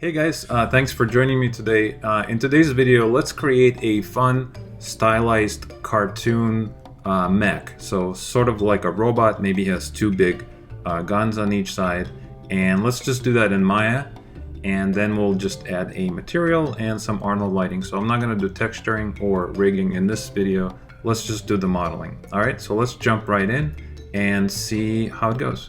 Hey guys, thanks for joining me today. In today's video, let's create a fun, stylized cartoon mech. So sort of like a robot, maybe has two big guns on each side. And let's just do that in Maya. And then we'll just add a material and some Arnold lighting. So I'm not going to do texturing or rigging in this video. Let's just do the modeling. All right, so let's jump right in and see how it goes.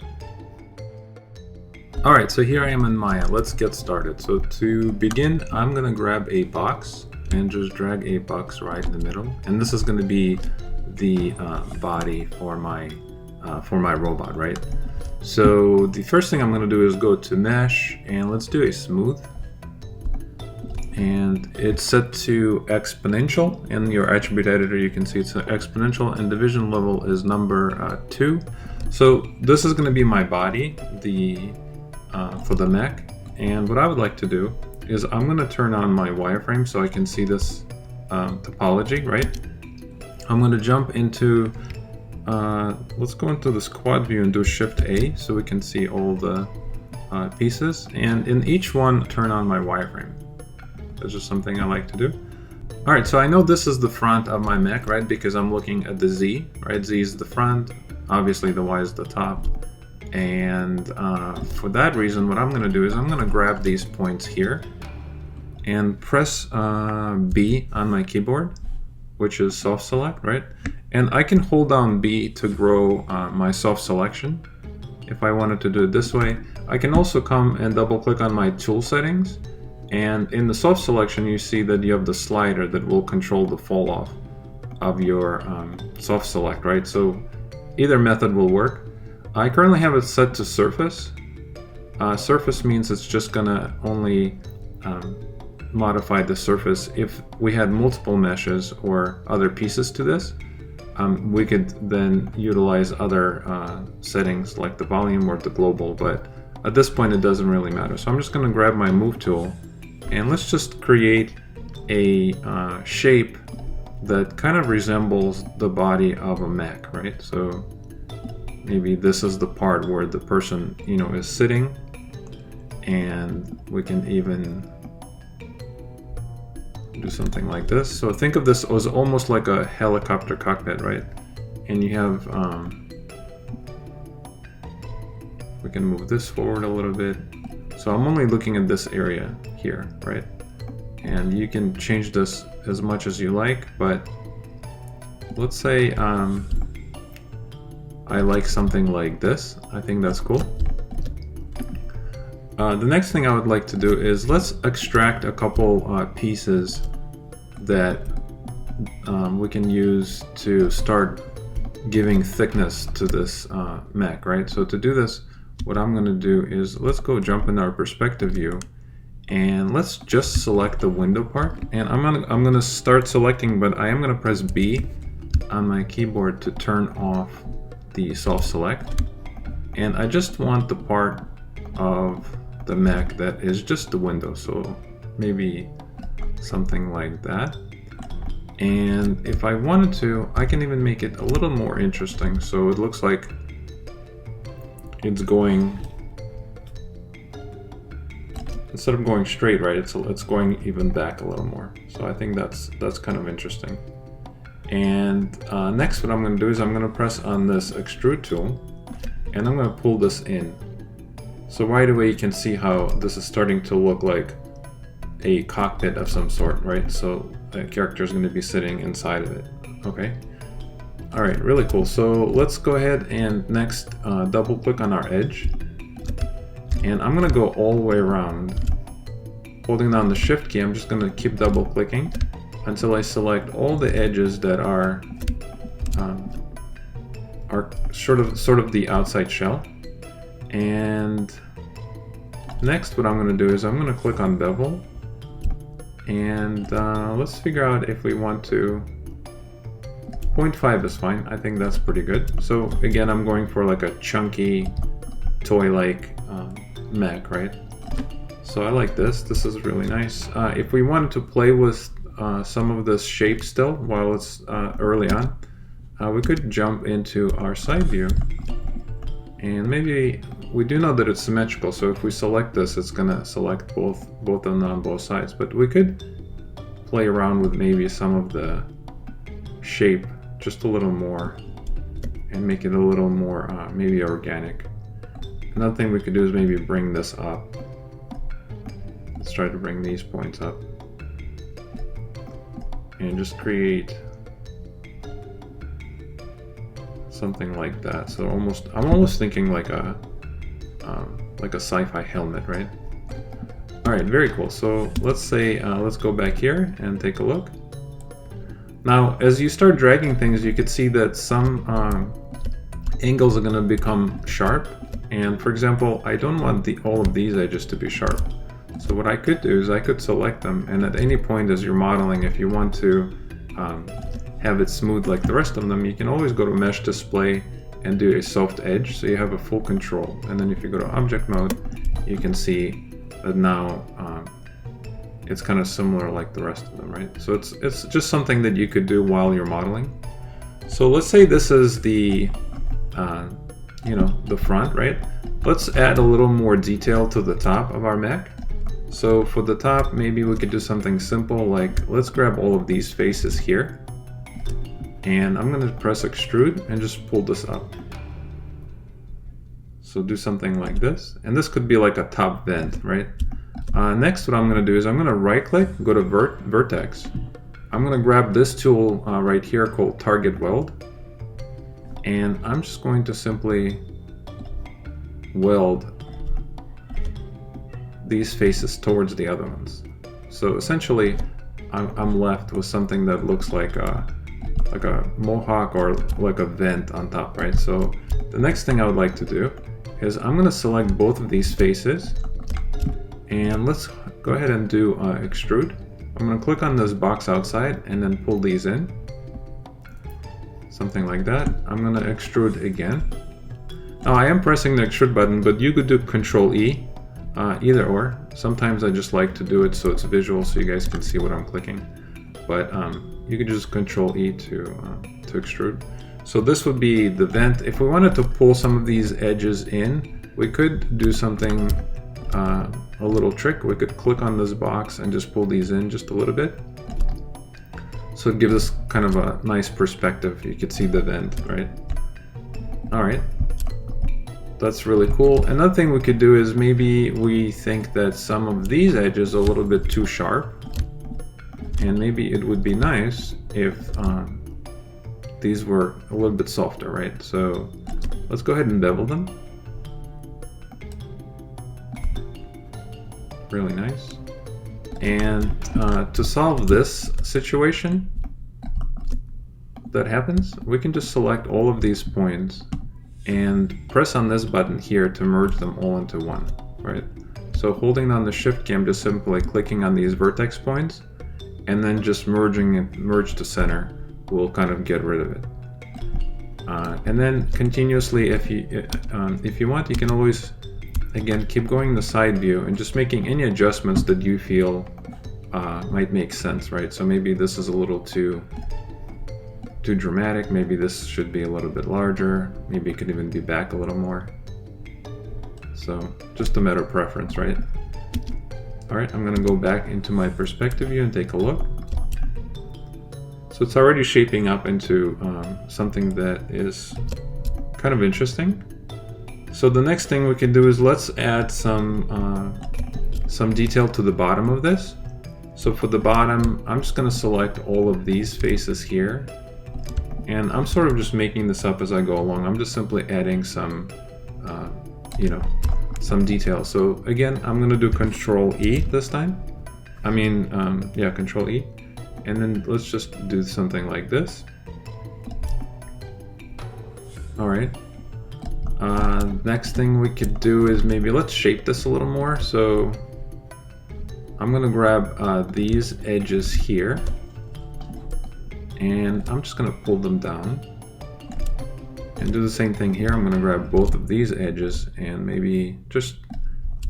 Alright, so here I am in Maya. Let's get started. So to begin, I'm going to grab a box and just drag a box right in the middle. And this is going to be the body for my robot, right? So the first thing I'm going to do is go to Mesh and let's do a smooth. And it's set to exponential. In your attribute editor, you can see it's an exponential and division level is number 2. So this is going to be my body, for the mech, and what I would like to do is I'm going to turn on my wireframe so I can see this topology, right? I'm going to jump into, let's go into this quad view and do Shift A so we can see all the pieces, and in each one turn on my wireframe. That's just something I like to do. Alright, so I know this is the front of my mech, right? Because I'm looking at the Z, right? Z is the front, obviously the Y is the top. And for that reason, what I'm going to do is I'm going to grab these points here and press B on my keyboard, which is soft select, right? And I can hold down B to grow my soft selection if I wanted to do it this way. I can also come and double click on my tool settings, and in the soft selection you see that you have the slider that will control the fall off of your soft select, right? So either method will work. I currently have it set to surface. Surface means it's just gonna only modify the surface. If we had multiple meshes or other pieces to this, we could then utilize other settings like the volume or the global, but at this point it doesn't really matter. So I'm just gonna grab my move tool and let's just create a shape that kind of resembles the body of a mech, right? So maybe this is the part where the person, is sitting, and we can even do something like this. So think of this as almost like a helicopter cockpit, right? And you have, we can move this forward a little bit. So I'm only looking at this area here, right? And you can change this as much as you like, but let's say, I like something like this. I think that's cool. The next thing I would like to do is let's extract a couple pieces that we can use to start giving thickness to this mech, right? So to do this, what I'm going to do is let's go jump in our perspective view and let's just select the window part. And I'm gonna start selecting, but I am going to press B on my keyboard to turn off the soft select, and I just want the part of the mech that is just the window, so maybe something like that. And if I wanted to, I can even make it a little more interesting, so it looks like it's going, instead of going straight, right, it's going even back a little more. So I think that's kind of interesting. And next what I'm going to do is I'm going to press on this extrude tool and I'm going to pull this in. So right away you can see how this is starting to look like a cockpit of some sort, right? So the character is going to be sitting inside of it. Okay. Alright, really cool. So let's go ahead and next double click on our edge. And I'm going to go all the way around. Holding down the shift key, I'm just going to keep double clicking until I select all the edges that are sort of the outside shell. And next what I'm going to do is I'm going to click on bevel, and let's figure out if we want to, 0.5 is fine. I think that's pretty good. So again, I'm going for like a chunky toy-like mech, right? So I like this. This is really nice. If we wanted to play with some of this shape still while it's early on, we could jump into our side view And maybe we do know that it's symmetrical, so if we select this, it's gonna select both of them on both sides. But we could play around with maybe some of the shape just a little more and make it a little more maybe organic. Another thing we could do is maybe bring this up. Let's try to bring these points up and just create something like that. So I'm almost thinking like a sci-fi helmet, right? All right, very cool. So let's say let's go back here and take a look. Now, as you start dragging things, you could see that some angles are going to become sharp. And for example, I don't want all of these edges to be sharp. So what I could do is I could select them, and at any point as you're modeling, if you want to have it smooth like the rest of them, you can always go to Mesh Display and do a soft edge, so you have a full control. And then if you go to Object Mode, you can see that now it's kind of similar like the rest of them, right? So it's just something that you could do while you're modeling. So let's say this is the the front, right? Let's add a little more detail to the top of our mech. So for the top, maybe we could do something simple like, let's grab all of these faces here. And I'm going to press extrude and just pull this up. So do something like this. And this could be like a top vent, right? Next, what I'm going to do is I'm going to right click, go to vertex. I'm going to grab this tool right here called target weld. And I'm just going to simply weld these faces towards the other ones. So essentially, I'm left with something that looks like a mohawk or like a vent on top, right? So the next thing I would like to do is I'm going to select both of these faces, and let's go ahead and do extrude. I'm going to click on this box outside and then pull these in. Something like that. I'm going to extrude again. Now I am pressing the extrude button, but you could do Control E, either or. Sometimes I just like to do it so it's visual so you guys can see what I'm clicking. But you could just Control E to extrude. So this would be the vent. If we wanted to pull some of these edges in, we could do something, a little trick. We could click on this box and just pull these in just a little bit. So it gives us kind of a nice perspective. You could see the vent, right? All right. That's really cool. Another thing we could do is maybe we think that some of these edges are a little bit too sharp. And maybe it would be nice if these were a little bit softer, right? So let's go ahead and bevel them. Really nice. And to solve this situation that happens, we can just select all of these points and press on this button here to merge them all into one, right? So holding down the shift key, I'm just simply clicking on these vertex points, and then just merge to center will kind of get rid of it. And then continuously, if you want, you can always, again, keep going the side view and just making any adjustments that you feel might make sense, right? So maybe this is a little too dramatic. Maybe this should be a little bit larger. Maybe it could even be back a little more. So just a matter of preference, right? All right, I'm gonna go back into my perspective view and take a look. So it's already shaping up into something that is kind of interesting. So the next thing we can do is let's add some detail to the bottom of this. So for the bottom, I'm just gonna select all of these faces here. And I'm sort of just making this up as I go along. I'm just simply adding some, some detail. So again, I'm gonna do Control E this time. Control E. And then let's just do something like this. All right. Next thing we could do is maybe let's shape this a little more. So I'm gonna grab these edges here, and I'm just gonna pull them down and do the same thing here. I'm gonna grab both of these edges and maybe just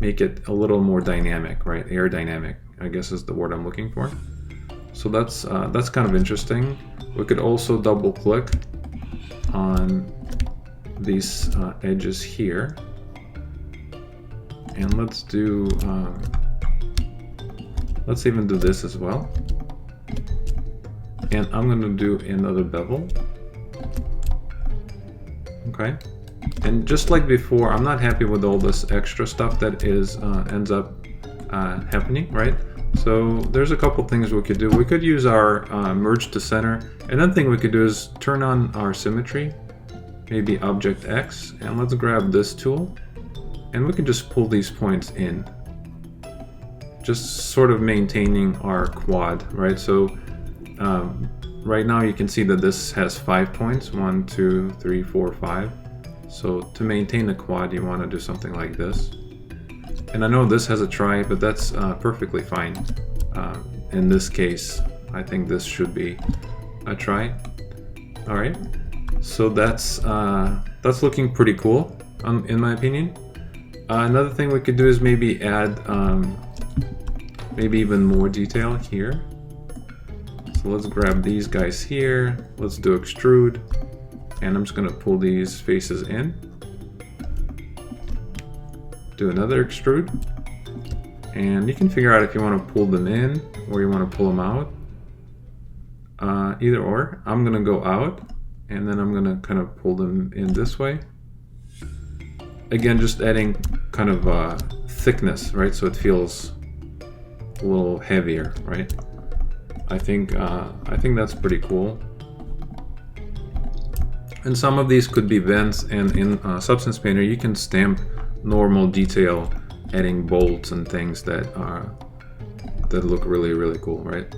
make it a little more dynamic, right? Aerodynamic, I guess is the word I'm looking for. So that's kind of interesting. We could also double click on these edges here. And let's do, let's even do this as well. And I'm going to do another bevel. Okay. And just like before, I'm not happy with all this extra stuff that is ends up happening, right? So there's a couple things we could do. We could use our merge to center. Another thing we could do is turn on our symmetry, maybe Object X, and let's grab this tool. And we can just pull these points in, just sort of maintaining our quad, right? So right now you can see that this has 5 points, 1, 2, 3, 4, 5. So to maintain the quad, you want to do something like this. And I know this has a try, but that's perfectly fine. In this case, I think this should be a try. All right, so that's looking pretty cool, in my opinion. Another thing we could do is maybe add maybe even more detail here. So let's grab these guys here. Let's do extrude, and I'm just going to pull these faces in. Do another extrude, and you can figure out if you want to pull them in or you want to pull them out. Either or. I'm going to go out, and then I'm going to kind of pull them in this way. Again, just adding kind of thickness, right? So it feels a little heavier, right? I think that's pretty cool. And some of these could be vents, and in Substance Painter you can stamp normal detail, adding bolts and things that look really, really cool, right?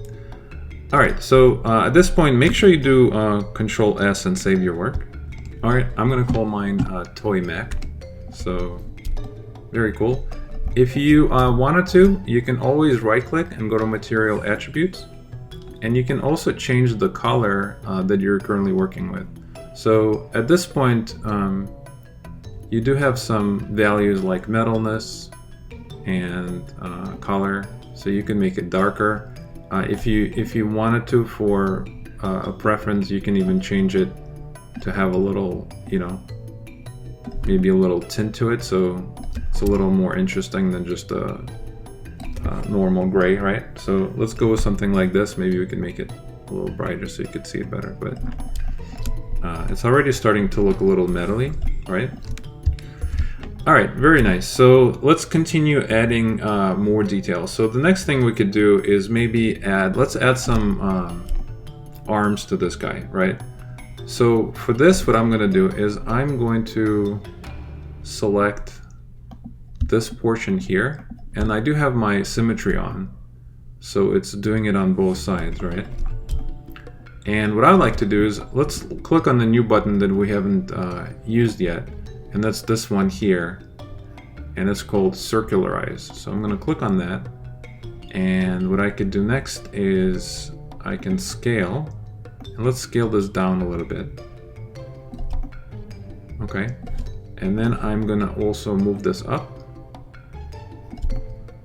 All right, so at this point, make sure you do Control S and save your work. All right, I'm gonna call mine Toy Mech. So very cool. If you wanted to, you can always right-click and go to Material Attributes, and you can also change the color that you're currently working with. So at this point, you do have some values like metalness and color, so you can make it darker. If you wanted to, for a preference, you can even change it to have a little, you know, maybe a little tint to it, so it's a little more interesting than just a normal gray, right? So let's go with something like this. Maybe we can make it a little brighter so you could see it better, but it's already starting to look a little metally, right? All right, very nice. So let's continue adding more details. So the next thing we could do is maybe let's add some arms to this guy, right? So for this, what I'm going to do is I'm going to select this portion here, and I do have my symmetry on, so it's doing it on both sides, right? And what I like to do is let's click on the new button that we haven't used yet, and that's this one here, and it's called Circularize. So I'm going to click on that, and what I could do next is I can scale. And let's scale this down a little bit. Okay, and then I'm gonna also move this up.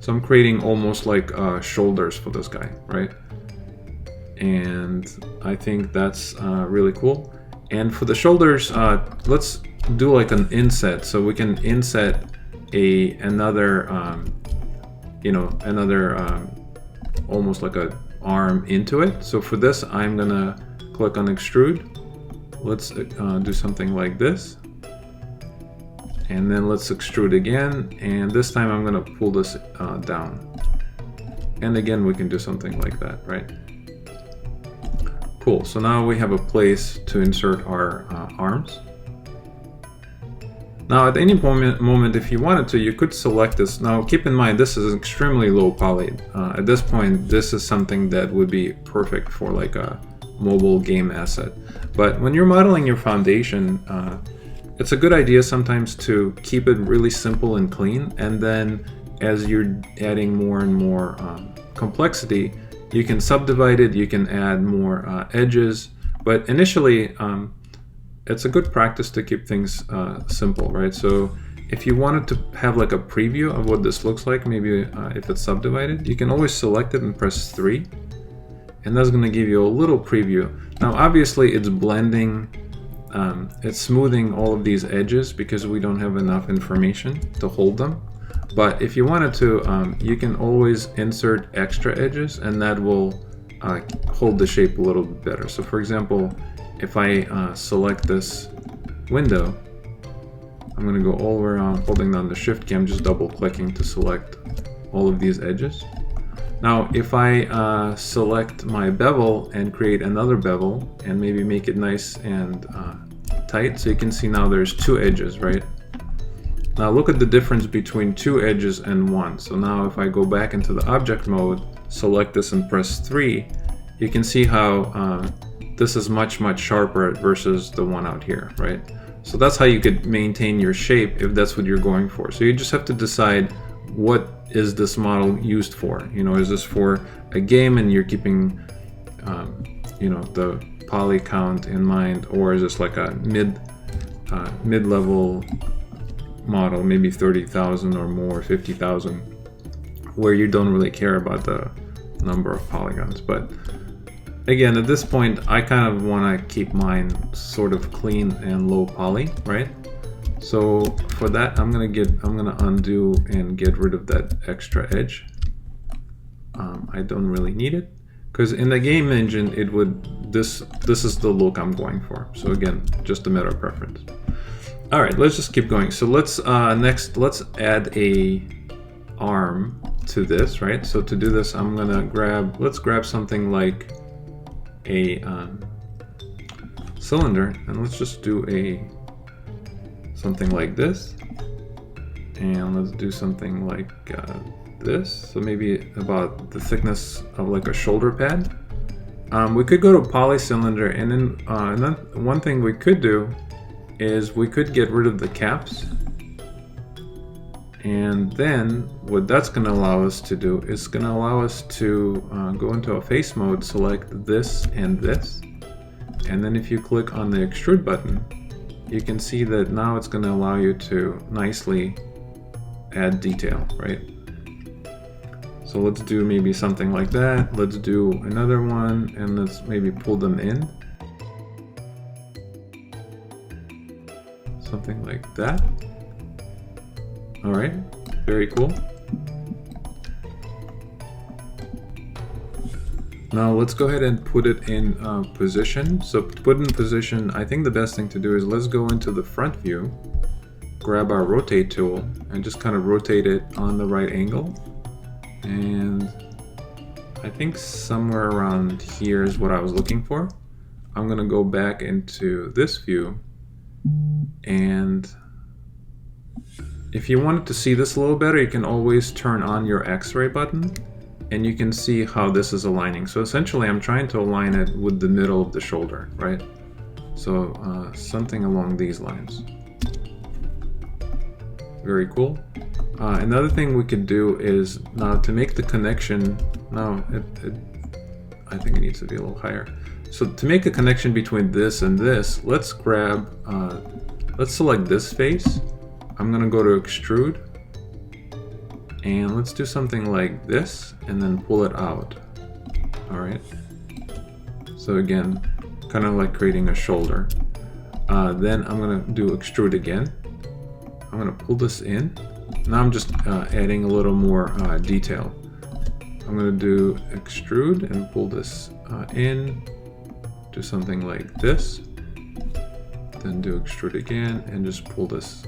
So I'm creating almost like shoulders for this guy, right? And I think that's really cool. And for the shoulders, let's do like an inset. So we can inset another almost like a arm into it. So for this, I'm gonna click on extrude. Let's do something like this, and then let's extrude again, and this time I'm gonna pull this down, and again we can do something like that, right? Cool. So now we have a place to insert our arms. Now at any moment, if you wanted to, you could select this. Now keep in mind, this is extremely low poly. At this point, this is something that would be perfect for like a mobile game asset. But when you're modeling your foundation, it's a good idea sometimes to keep it really simple and clean, and then as you're adding more and more complexity, you can subdivide it, you can add more edges, but initially it's a good practice to keep things simple, right? So if you wanted to have like a preview of what this looks like, maybe if it's subdivided, you can always select it and press 3, and that's going to give you a little preview. Now obviously it's blending it's smoothing all of these edges because we don't have enough information to hold them. But if you wanted to, you can always insert extra edges, and that will hold the shape a little bit better. So for example, if I select this window, I'm going to go all around holding down the shift key. I'm just double clicking to select all of these edges. Now if I select my bevel and create another bevel and maybe make it nice and tight, so you can see now there's two edges, right? Now look at the difference between two edges and one. So now if I go back into the object mode, select this and press 3, you can see how this is much sharper versus the one out here, right? So that's how you could maintain your shape if that's what you're going for. So you just have to decide, what is this model used for? You know, is this for a game and you're keeping you know, the poly count in mind, or is this like a mid-level model, maybe 30,000 or more, 50,000, where you don't really care about the number of polygons? But again, at this point, I kind of want to keep mine sort of clean and low poly, right? So for that, I'm gonna undo and get rid of that extra edge. I don't really need it, because in the game engine, it would, this is the look I'm going for. So again, just a matter of preference. All right, let's just keep going. So let's next, let's add a arm to this, right? So to do this, I'm gonna let's grab something like a cylinder, and let's just do something like this, and let's do something like this. So maybe about the thickness of like a shoulder pad. We could go to poly cylinder, and then one thing we could do is we could get rid of the caps, and then what that's going to allow us to do is going to allow us to go into a face mode, select this and this, and then if you click on the extrude button, you can see that now it's going to allow you to nicely add detail, right? So let's do maybe something like that. Let's do another one, and let's maybe pull them in. Something like that. All right, very cool. Now let's go ahead and put it in position. So to put it in position, I think the best thing to do is let's go into the front view, grab our rotate tool, and just kind of rotate it on the right angle. And I think somewhere around here is what I was looking for. I'm gonna go back into this view, and if you wanted to see this a little better, you can always turn on your X-ray button, and you can see how this is aligning. So essentially I'm trying to align it with the middle of the shoulder, right? So something along these lines. Very cool. Another thing we could do is now to make the connection, I think it needs to be a little higher. So to make a connection between this and this, let's select this face. I'm gonna go to extrude, and let's do something like this, and then pull it out. All right. So again, kind of like creating a shoulder. Then I'm gonna do extrude again. I'm gonna pull this in. Now I'm just adding a little more detail. I'm gonna do extrude and pull this in. Do something like this. Then do extrude again and just pull this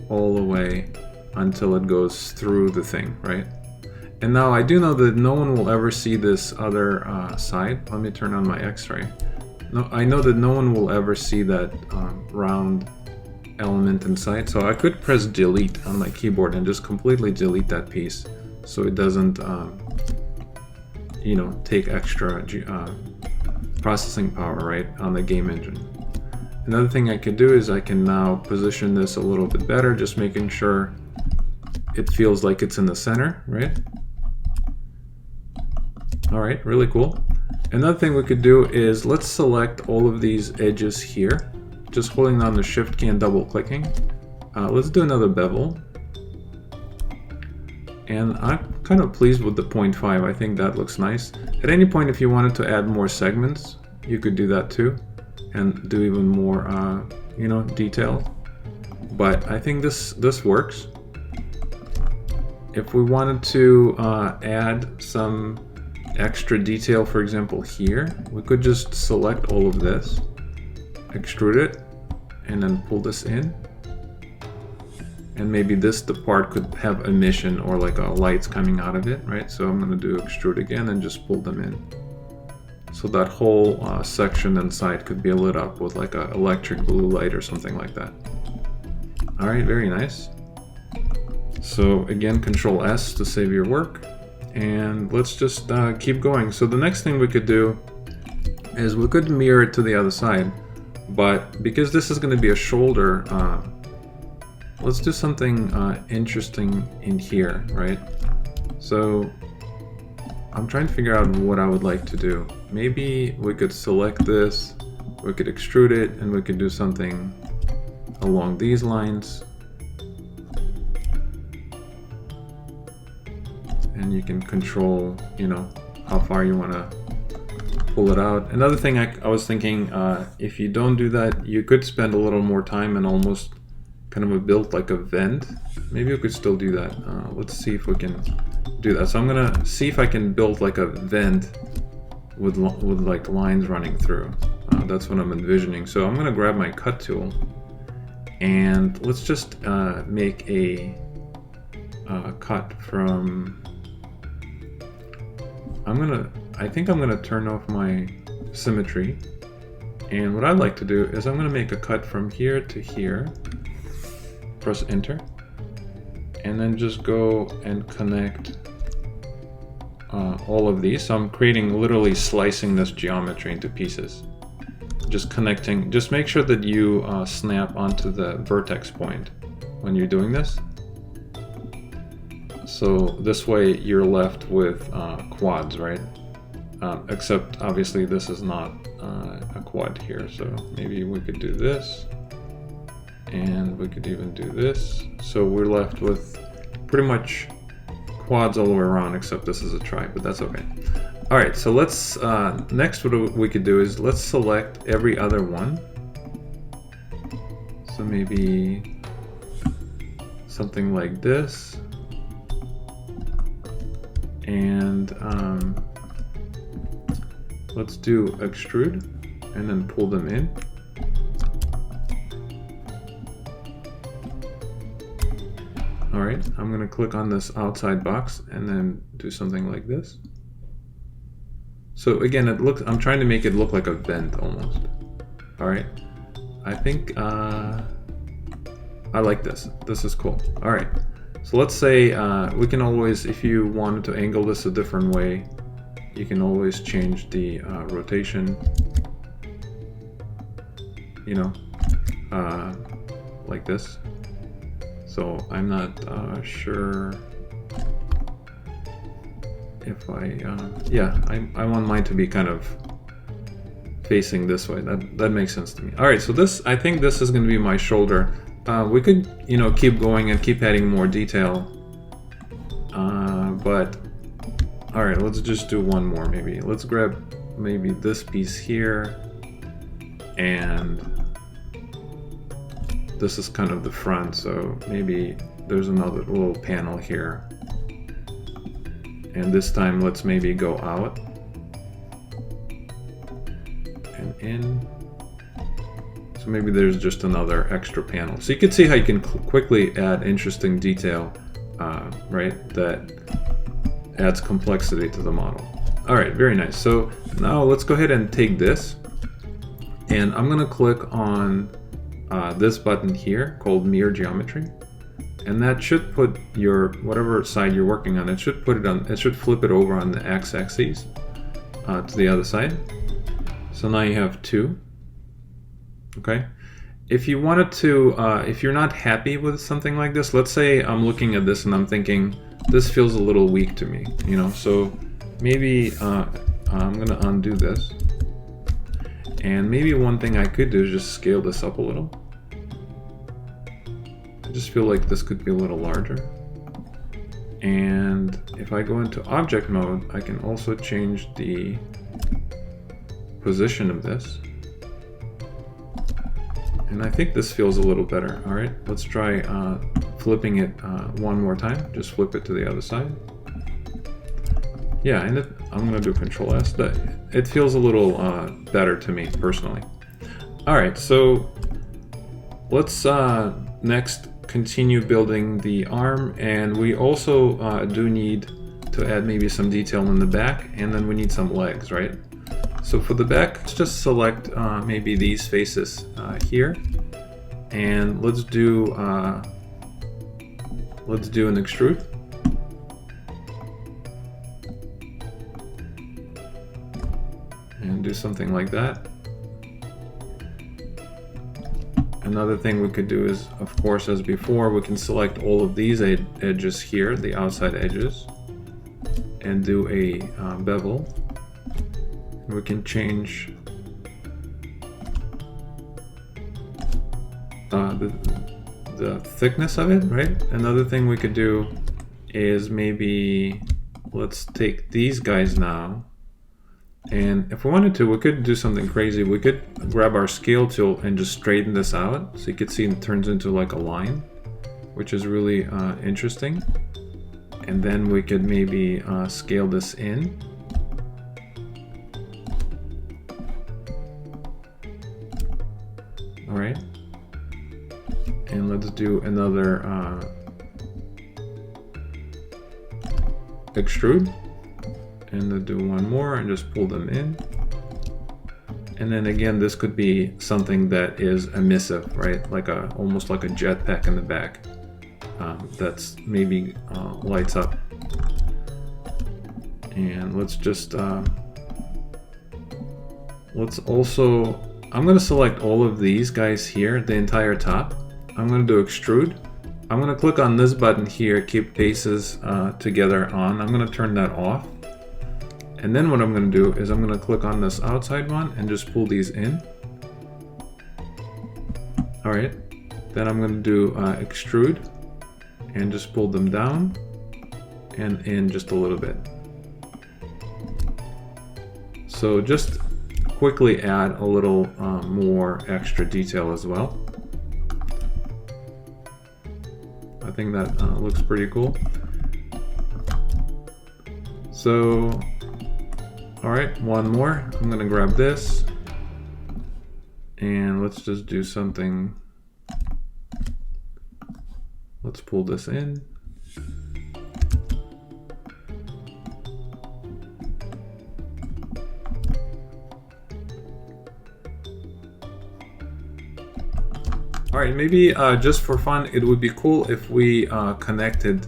all the way until it goes through the thing, right? And now I do know that no one will ever see this other side. Let me turn on my X-ray. No, I know that no one will ever see that round element inside, so I could press delete on my keyboard and just completely delete that piece so it doesn't you know, take extra processing power, right, on the game engine. Another thing I could do is I can now position this a little bit better, just making sure it feels like it's in the center, right? All right, really cool. Another thing we could do is let's select all of these edges here, just holding down the shift key and double clicking. Let's do another bevel. And I'm kind of pleased with the 0.5. I think that looks nice. At any point, if you wanted to add more segments, you could do that too. and do even more, you know, detail. But I think this works. If we wanted to add some extra detail, for example, here, we could just select all of this, extrude it, and then pull this in. And maybe the part could have emission or like lights coming out of it, right? So I'm gonna do extrude again and just pull them in. So that whole section inside could be lit up with like an electric blue light or something like that. All right, very nice. So again, Control S to save your work. And let's just keep going. So the next thing we could do is we could mirror it to the other side. But because this is gonna be a shoulder, let's do something interesting in here, right? So I'm trying to figure out what I would like to do. Maybe we could select this, we could extrude it, and we could do something along these lines. And you can control, you know, how far you want to pull it out. Another thing I was thinking, if you don't do that, you could spend a little more time and almost kind of build like a vent. Maybe we could still do that. Let's see if we can do that. So I'm gonna see if I can build like a vent with like lines running through. That's what I'm envisioning. So I'm gonna grab my cut tool and let's just make a cut from. I think I'm gonna turn off my symmetry, and what I'd like to do is I'm gonna make a cut from here to here. Press enter, and then just go and connect all of these. So I'm creating, literally slicing this geometry into pieces. Just connecting, just make sure that you snap onto the vertex point when you're doing this. So this way you're left with quads, right? Except obviously this is not a quad here, so maybe we could do this. And we could even do this. So we're left with pretty much quads all the way around, except this is a tri, but that's okay. All right, so let's, next what we could do is let's select every other one. So maybe something like this. And let's do extrude and then pull them in. All right, I'm gonna click on this outside box and then do something like this. So again, I'm trying to make it look like a vent almost. All right, I think I like this. This is cool. All right, so let's say we can always, if you wanted to angle this a different way, you can always change the rotation, you know, like this. So I'm not sure if I want mine to be kind of facing this way. That makes sense to me. All right, so I think this is going to be my shoulder. We could, you know, keep going and keep adding more detail. But all right, let's just do one more maybe. Let's grab maybe this piece here, and this is kind of the front, so maybe there's another little panel here. And this time let's maybe go out and in. So maybe there's just another extra panel. So you can see how you can quickly add interesting detail, right? That adds complexity to the model. All right, very nice. So now let's go ahead and take this, and I'm gonna click on this button here called Mirror Geometry, and that should put your whatever side you're working on. It should put it on. It should flip it over on the x-axis to the other side. So now you have two. Okay. If you wanted to, if you're not happy with something like this, let's say I'm looking at this and I'm thinking this feels a little weak to me, you know. So maybe I'm gonna undo this. And maybe one thing I could do is just scale this up a little. I just feel like this could be a little larger. And if I go into object mode, I can also change the position of this. And I think this feels a little better. All right, let's try flipping it one more time. Just flip it to the other side. Yeah, and I'm gonna do Control S. It feels a little better to me personally. All right, so let's next continue building the arm, and we also do need to add maybe some detail in the back, and then we need some legs, right? So for the back, let's just select maybe these faces here, and let's do an extrude. And do something like that. Another thing we could do is, of course, as before, we can select all of these edges here, the outside edges, and do a bevel. We can change the thickness of it, right? Another thing we could do is maybe, let's take these guys now. And if we wanted to, we could do something crazy. We could grab our scale tool and just straighten this out. So you could see it turns into like a line, which is really interesting. And then we could maybe scale this in. All right. And let's do another extrude. And then do one more and just pull them in. And then again, this could be something that is emissive, right? Like almost like a jetpack in the back that's maybe lights up. And let's just let's also, I'm going to select all of these guys here, the entire top. I'm going to do extrude. I'm going to click on this button here, keep faces together on. I'm going to turn that off. And then what I'm going to do is I'm going to click on this outside one and just pull these in. All right. Then I'm going to do extrude and just pull them down and in just a little bit. So just quickly add a little more extra detail as well. I think that looks pretty cool. So, all right, one more. I'm gonna grab this and let's just do something. Let's pull this in. All right, maybe just for fun, it would be cool if we connected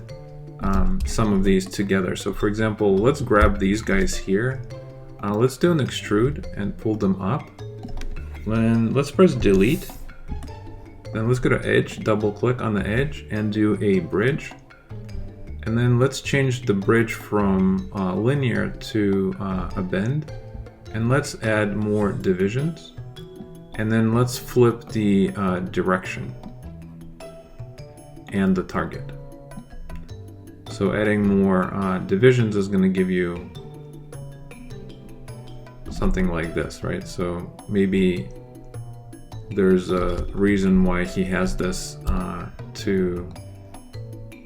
some of these together. So for example, let's grab these guys here. Let's do an extrude and pull them up. Then let's press delete. Then let's go to edge, double click on the edge and do a bridge. And then let's change the bridge from linear to a bend. And let's add more divisions. And then let's flip the direction and the target. So adding more divisions is going to give you something like this, right? So maybe there's a reason why he has this to,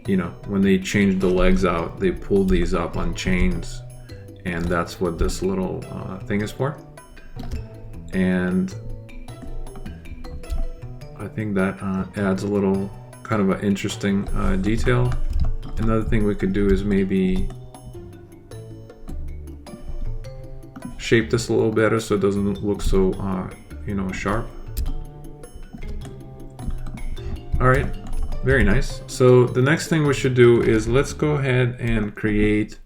you know, when they change the legs out, they pull these up on chains, and that's what this little thing is for. And I think that adds a little kind of an interesting detail. Another thing we could do is maybe shape this a little better so it doesn't look so, you know, sharp. All right, very nice. So the next thing we should do is let's go ahead and create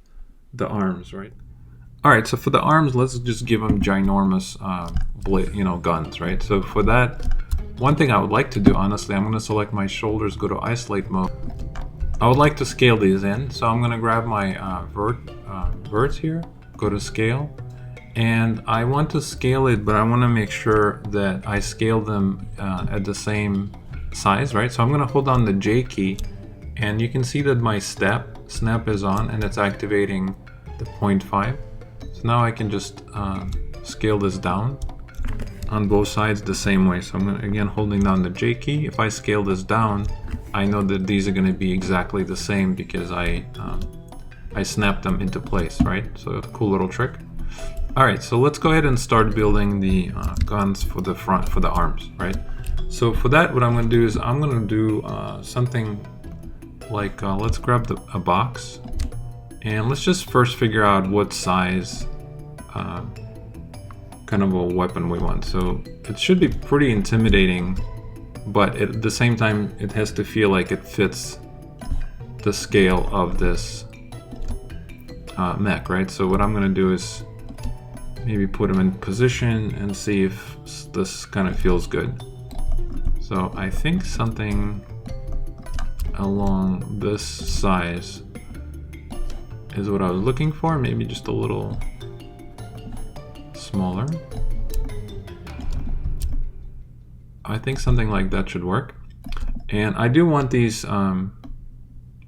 the arms, right? All right, so for the arms, let's just give them ginormous, you know, guns, right? So for that, one thing I would like to do, honestly, I'm going to select my shoulders, go to isolate mode. I would like to scale these in, so I'm going to grab my verts here, go to scale, and I want to scale it, but I want to make sure that I scale them at the same size, right? So I'm going to hold on the J key, and you can see that my snap is on, and it's activating the 0.5. So now I can just scale this down. on both sides the same way. So I'm gonna, again, holding down the J key. If I scale this down, I know that these are going to be exactly the same because I snapped them into place, right? So a cool little trick. All right, so let's go ahead and start building the guns for the front, for the arms, right? So for that, what I'm going to do is I'm going to do something like, let's grab a box, and let's just first figure out what size kind of a weapon we want. So it should be pretty intimidating, but at the same time, it has to feel like it fits the scale of this mech, right? So what I'm going to do is maybe put them in position and see if this kind of feels good. So I think something along this size is what I was looking for, maybe just a little smaller. I think something like that should work. And I do want these,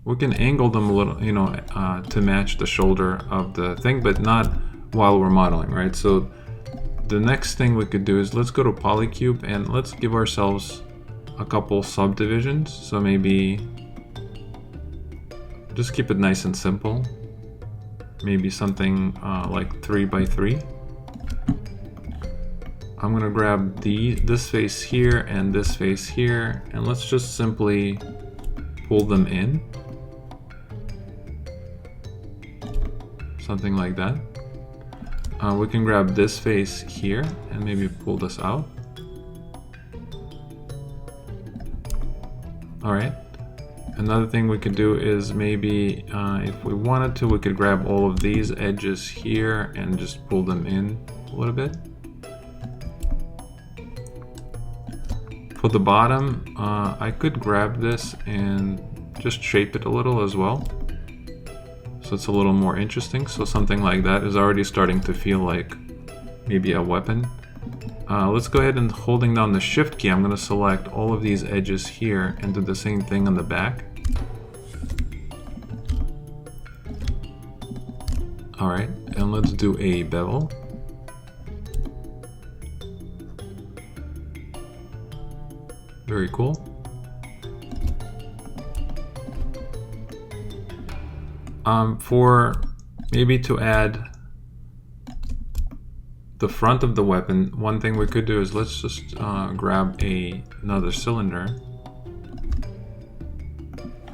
we can angle them a little, you know, to match the shoulder of the thing, but not while we're modeling, right? So the next thing we could do is let's go to Polycube and let's give ourselves a couple subdivisions. So maybe just keep it nice and simple. Maybe something like 3 by 3. I'm gonna grab this face here and this face here, and let's just simply pull them in. Something like that. We can grab this face here and maybe pull this out. All right. Another thing we could do is maybe, if we wanted to, we could grab all of these edges here and just pull them in a little bit. For the bottom, I could grab this and just shape it a little as well, so it's a little more interesting. So something like that is already starting to feel like maybe a weapon. Let's go ahead and holding down the Shift key, I'm going to select all of these edges here and do the same thing on the back. All right, and let's do a bevel. Very cool. For maybe to add the front of the weapon, one thing we could do is let's just grab another cylinder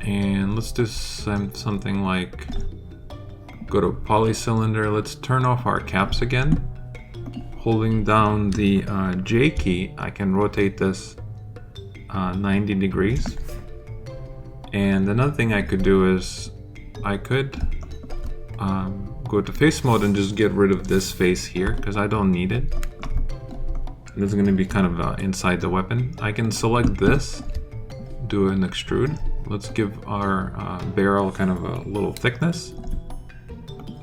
and let's do something like go to polycylinder. Let's turn off our caps again. Holding down the J key, I can rotate this 90 degrees. And another thing I could do is I could go to face mode and just get rid of this face here because I don't need it. This is going to be kind of inside the weapon. I can select this, do an extrude. Let's give our barrel kind of a little thickness.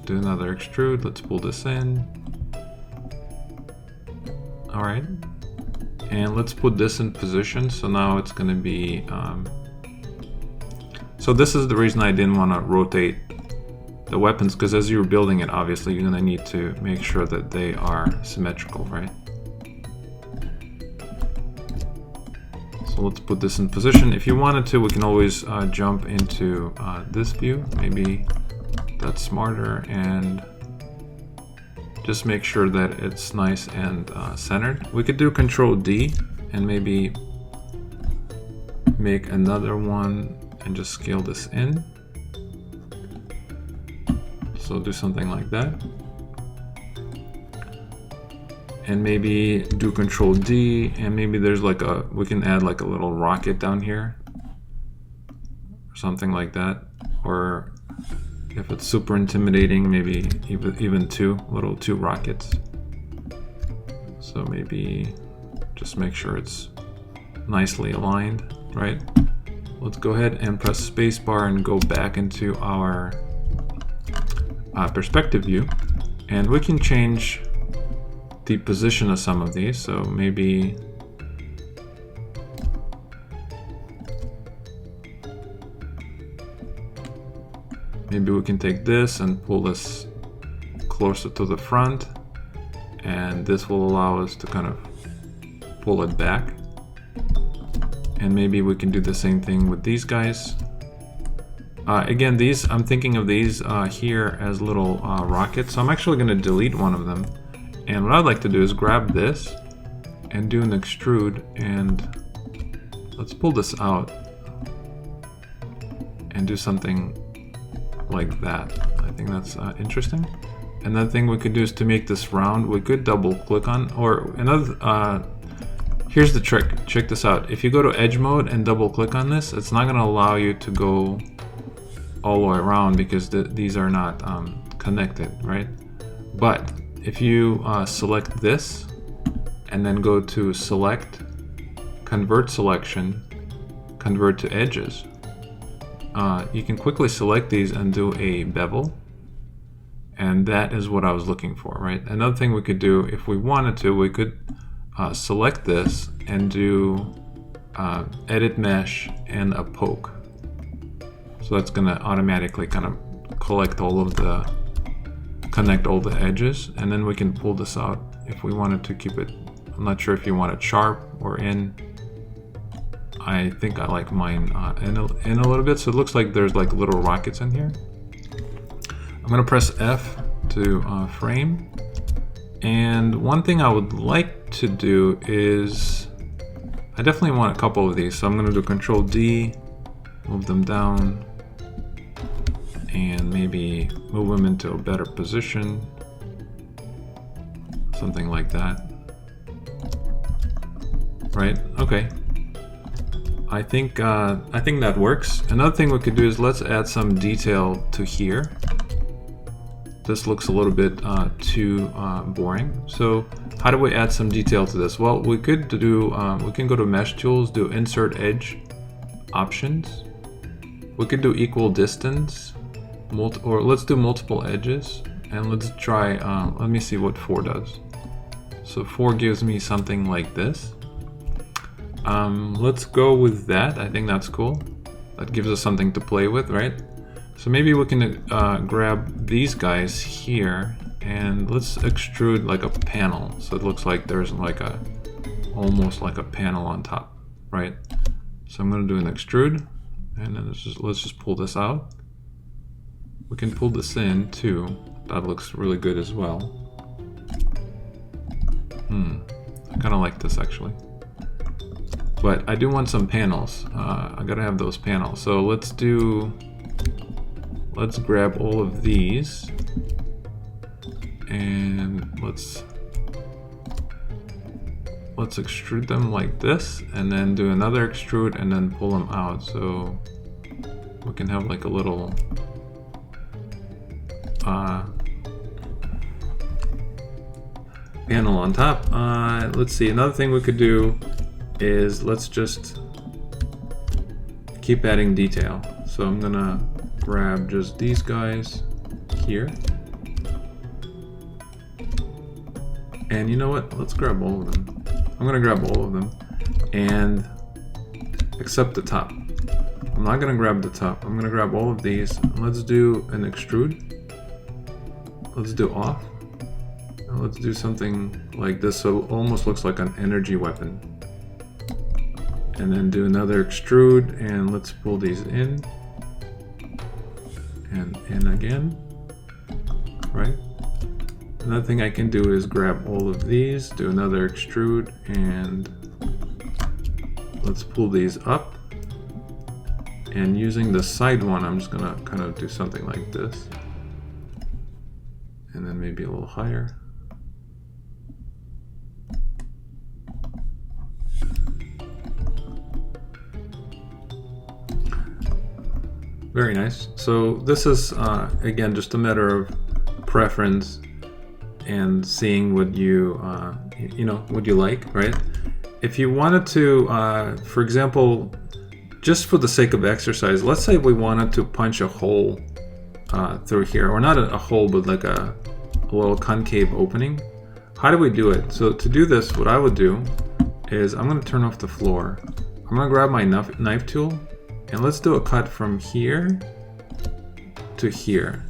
Do another extrude. Let's pull this in. All right. And let's put this in position. So now it's going to be... so this is the reason I didn't want to rotate the weapons, because as you're building it, obviously you're going to need to make sure that they are symmetrical, right? So let's put this in position. If you wanted to, we can always jump into this view. Maybe that's smarter, and just make sure that it's nice and centered. We could do Control D and maybe make another one and just scale this in. So do something like that. And maybe do Control D, and maybe there's like we can add like a little rocket down here or something like that. Or if it's super intimidating, maybe even two rockets. So maybe just make sure it's nicely aligned, right? Let's go ahead and press spacebar and go back into our perspective view, and we can change the position of some of these. So maybe we can take this and pull this closer to the front, and this will allow us to kind of pull it back. And maybe we can do the same thing with these guys. Again, these, I'm thinking of these here as little rockets. So I'm actually going to delete one of them. And what I'd like to do is grab this and do an extrude, and let's pull this out and do something like that. I think that's interesting. Another thing we could do is to make this round, we could double click on, or another, here's the trick, check this out. If you go to edge mode and double click on this, it's not gonna allow you to go all the way around because these are not connected, right? But if you select this and then go to select, convert selection, convert to edges, you can quickly select these and do a bevel. And that is what I was looking for, right? Another thing we could do, if we wanted to, we could select this and do edit mesh and a poke. So that's gonna automatically kind of connect all the edges, and then we can pull this out if we wanted to keep it. I'm not sure if you want it sharp or in. I think I like mine in a little bit, so it looks like there's like little rockets in here. I'm gonna press F to frame. And one thing I would like to do is, I definitely want a couple of these. So I'm gonna do Control D, move them down, and maybe move them into a better position. Something like that. Right, okay. I think that works. Another thing we could do is let's add some detail to here. This looks a little bit too boring. So how do we add some detail to this? Well, we could do, we can go to Mesh Tools, do Insert Edge, Options. We could do Equal Distance, or let's do Multiple Edges, and let's try, let me see what 4 does. So 4 gives me something like this. Let's go with that. I think that's cool. That gives us something to play with, right? So maybe we can grab these guys here and let's extrude like a panel. So it looks like there's like almost like a panel on top, right? So I'm gonna do an extrude, and then let's just pull this out. We can pull this in too. That looks really good as well. I kind of like this actually. But I do want some panels. I gotta have those panels. So let's grab all of these and let's extrude them like this, and then do another extrude and then pull them out. So we can have like a little panel on top. Let's see, another thing we could do is let's just keep adding detail. So I'm gonna grab just these guys here. And you know what? Let's grab all of them. I'm gonna grab all of them, and except the top. I'm not gonna grab the top. I'm gonna grab all of these. Let's do an extrude. Let's do off. And let's do something like this so it almost looks like an energy weapon. And then do another extrude, and let's pull these in. And in again, right? Another thing I can do is grab all of these, do another extrude, and let's pull these up. And using the side one, I'm just gonna kind of do something like this. And then maybe a little higher. Very nice. So this is, again, just a matter of preference and seeing what you, what you like, right? If you wanted to, for example, just for the sake of exercise, let's say we wanted to punch a hole through here, or not a hole, but like a little concave opening. How do we do it? So to do this, what I would do is I'm going to turn off the floor. I'm going to grab my knife tool, and let's do a cut from here to here.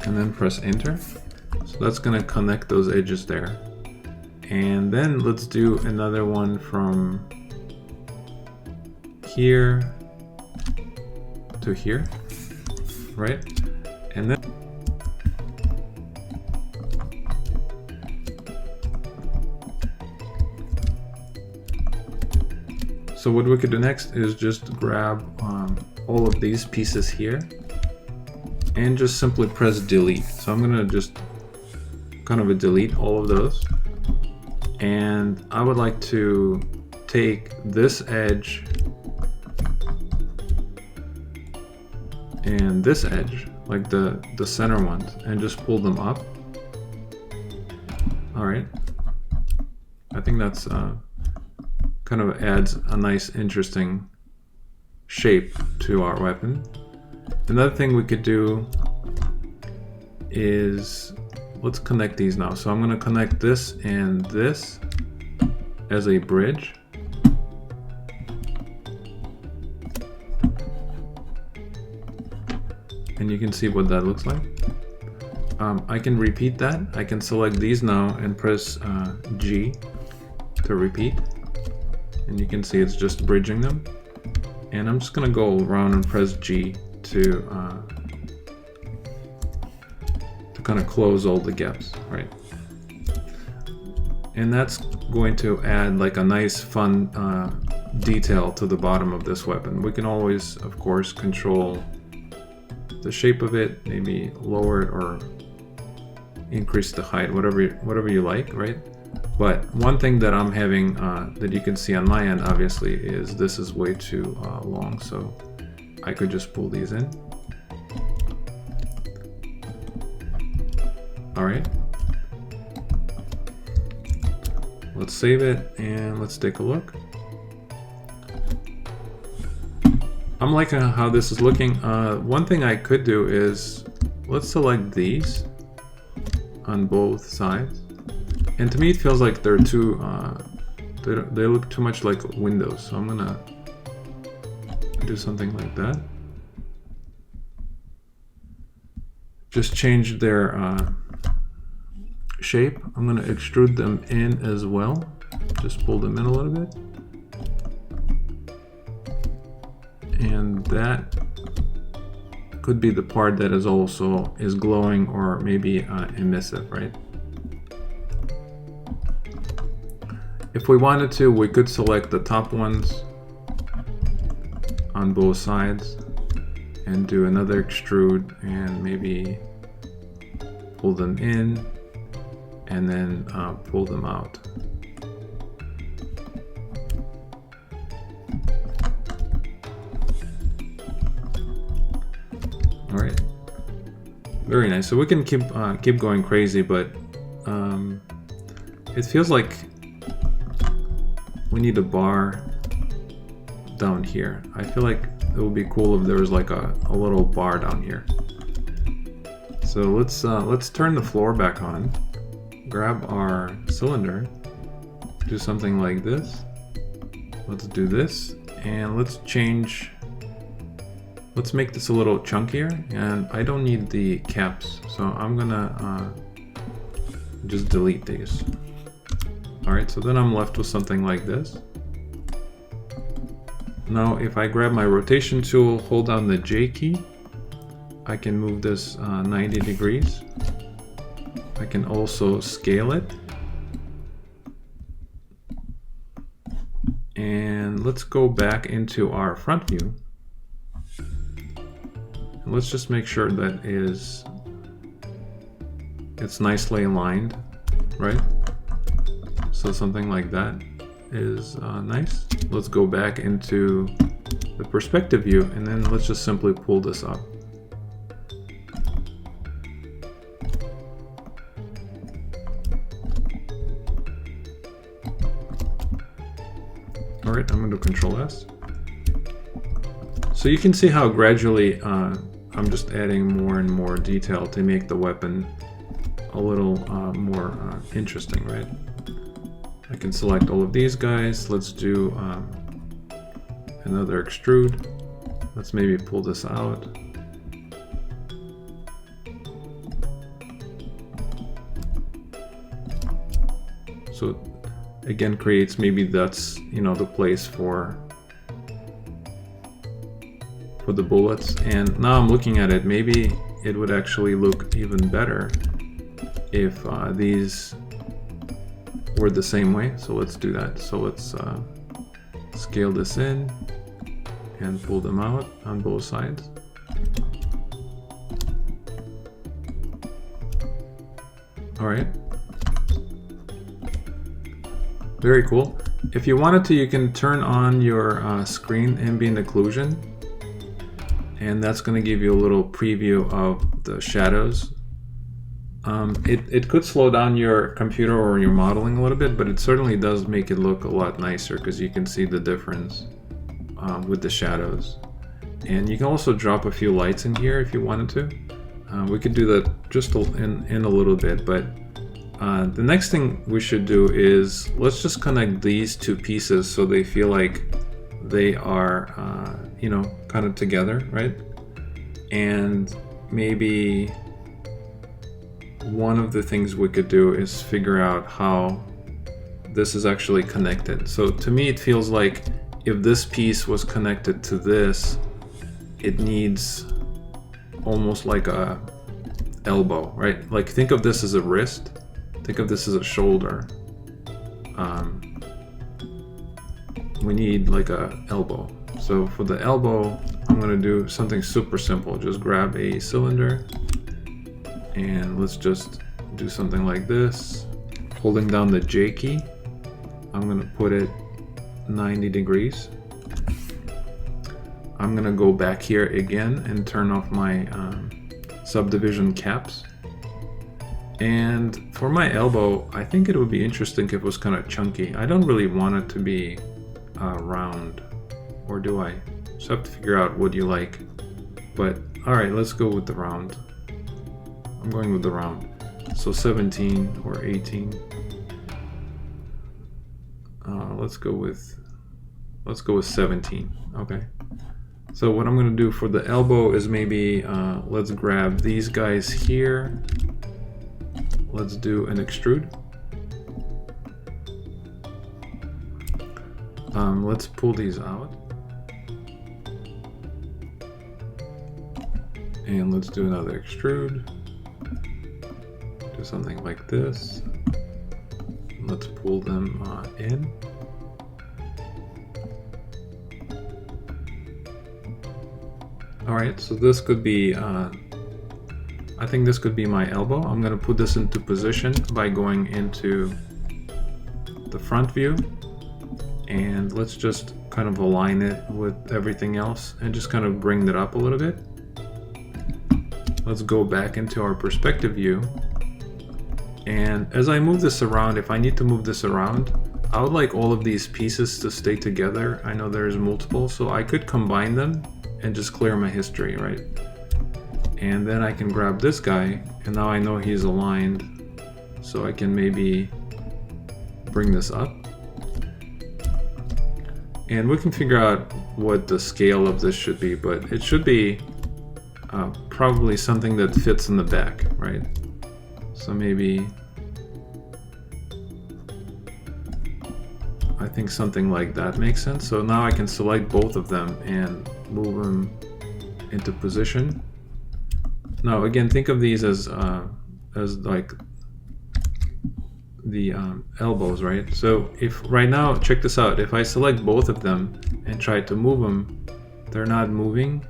And then press enter. So So that's going to connect those edges there. And then let's do another one from here to here, right? And then so what we could do next is just grab all of these pieces here and just simply press delete. So I'm gonna just kind of delete all of those, and I would like to take this edge and this edge, like the center ones, and just pull them up. All right, I think that's kind of adds a nice interesting shape to our weapon. Another thing we could do is, let's connect these now. So I'm going to connect this and this as a bridge. And you can see what that looks like. I can repeat that. I can select these now and press G to repeat. And you can see it's just bridging them. And I'm just gonna go around and press G to kind of close all the gaps, right? And that's going to add like a nice fun detail to the bottom of this weapon. We can always, of course, control the shape of it, maybe lower it or increase the height, whatever you like, right? But one thing that I'm having that you can see on my end, obviously, is this is way too long, so I could just pull these in. All right, let's save it and let's take a look. I'm liking how this is looking. One thing I could do is, let's select these on both sides. And to me, it feels like they're too, they look too much like windows. So I'm gonna do something like that. Just change their shape. I'm gonna extrude them in as well. Just pull them in a little bit. And that could be the part that is also glowing or maybe emissive, right? If we wanted to, we could select the top ones on both sides and do another extrude and maybe pull them in and then pull them out. All right, very nice. So we can keep going crazy, but it feels like we need a bar down here. I feel like it would be cool if there was like a little bar down here. So let's turn the floor back on, grab our cylinder, do something like this. Let's do this, and let's make this a little chunkier, and I don't need the caps, so I'm gonna just delete these. Alright, so then I'm left with something like this. Now if I grab my rotation tool, hold down the J key, I can move this 90 degrees. I can also scale it. And let's go back into our front view. And let's just make sure that it's nicely aligned, right? So something like that is nice. Let's go back into the perspective view and then let's just simply pull this up. All right, I'm going to Control S. So you can see how gradually I'm just adding more and more detail to make the weapon a little more interesting, right? I can select all of these guys. Let's do another extrude. Let's maybe pull this out. So again, creates, maybe that's, you know, the place for the bullets. And now I'm looking at it, maybe it would actually look even better if these were the same way. So let's do that. So let's scale this in and pull them out on both sides. All right. Very cool. If you wanted to, you can turn on your screen ambient occlusion, and that's going to give you a little preview of the shadows. It could slow down your computer or your modeling a little bit, but it certainly does make it look a lot nicer because you can see the difference with the shadows. And you can also drop a few lights in here if you wanted to. We could do that just in a little bit, but the next thing we should do is let's just connect these two pieces so they feel like they are, you know, kind of together, right? And maybe one of the things we could do is figure out how this is actually connected. So to me, it feels like if this piece was connected to this, it needs almost like a elbow, right? Like think of this as a wrist, think of this as a shoulder. We need like a elbow. So for the elbow, I'm gonna do something super simple. Just grab a cylinder and let's just do something like this. Holding down the J key, I'm gonna put it 90 degrees. I'm gonna go back here again and turn off my subdivision caps. And for my elbow, I think it would be interesting if it was kind of chunky. I don't really want it to be round, or do I? Just have to figure out what you like. But all right, let's go with the round. I'm going with the round. So 17 or 18. Let's go with 17. Okay. So what I'm going to do for the elbow is maybe let's grab these guys here. Let's do an extrude. Let's pull these out. And let's do another extrude. Do something like this. Let's pull them in. All right, so this could be, I think this could be my elbow. I'm gonna put this into position by going into the front view, and let's just kind of align it with everything else and just kind of bring that up a little bit. Let's go back into our perspective view. And as I move this around, if I need to move this around, I would like all of these pieces to stay together. I know there's multiple, so I could combine them and just clear my history, right? And then I can grab this guy, and now I know he's aligned, so I can maybe bring this up. And we can figure out what the scale of this should be, but it should be probably something that fits in the back, right? So maybe, I think something like that makes sense. So now I can select both of them and move them into position. Now again, think of these as like the elbows, right? So if right now, check this out, if I select both of them and try to move them, they're not moving,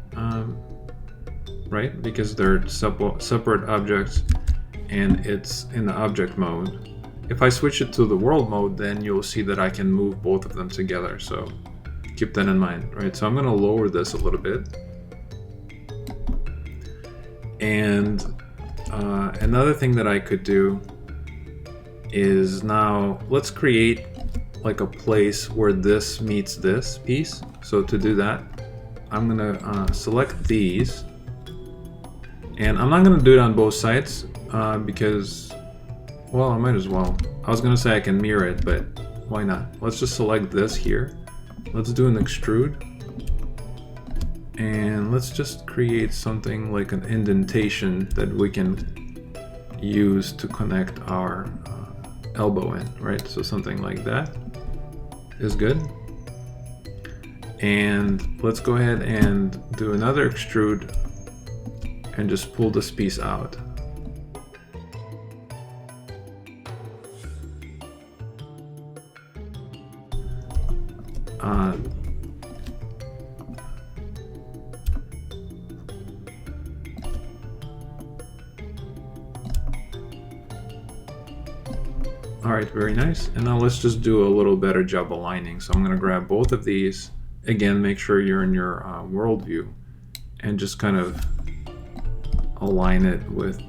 right? Because they're separate objects and it's in the object mode. If I switch it to the world mode, then you'll see that I can move both of them together. So keep that in mind, right? So I'm gonna lower this a little bit. And another thing that I could do is now let's create like a place where this meets this piece. So to do that, I'm gonna select these, and I'm not gonna do it on both sides because, well, I might as well. I was gonna say I can mirror it, but why not? Let's just select this here. Let's do an extrude. And let's just create something like an indentation that we can use to connect our elbow in, right? So something like that is good. And let's go ahead and do another extrude and just pull this piece out. Alright, very nice. And now let's just do a little better job aligning. So I'm going to grab both of these. Again, make sure you're in your world view and just kind of align it with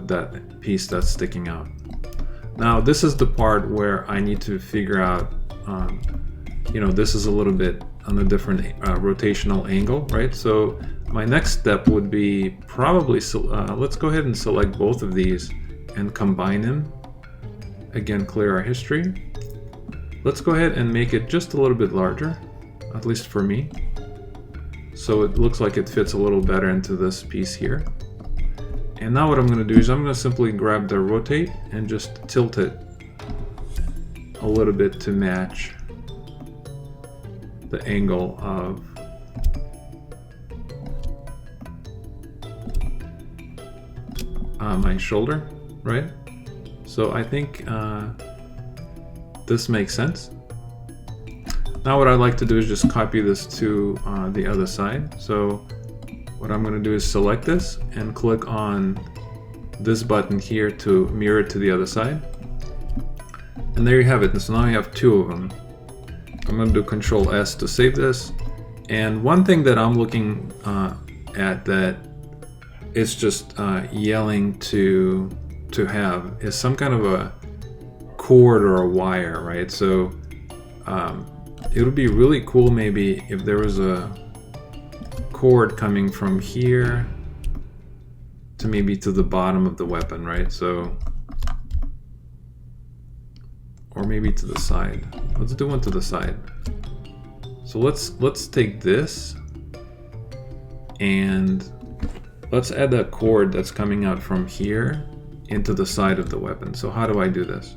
that piece that's sticking out. Now this is the part where I need to figure out, you know, this is a little bit on a different rotational angle, right? So my next step would be probably, let's go ahead and select both of these and combine them. Again, clear our history. Let's go ahead and make it just a little bit larger, at least for me. So it looks like it fits a little better into this piece here. And now what I'm going to do is I'm going to simply grab the rotate and just tilt it a little bit to match the angle of my shoulder, right? So I think this makes sense. Now what I'd like to do is just copy this to the other side. So what I'm going to do is select this and click on this button here to mirror it to the other side. And there you have it. So now you have two of them. I'm going to do Control S to save this. And one thing that I'm looking at that is just yelling to have is some kind of a cord or a wire, right? So it would be really cool maybe if there was a cord coming from here to maybe to the bottom of the weapon, right? So, or maybe to the side. Let's do one to the side. So let's take this and let's add a cord that's coming out from here into the side of the weapon. So how do I do this?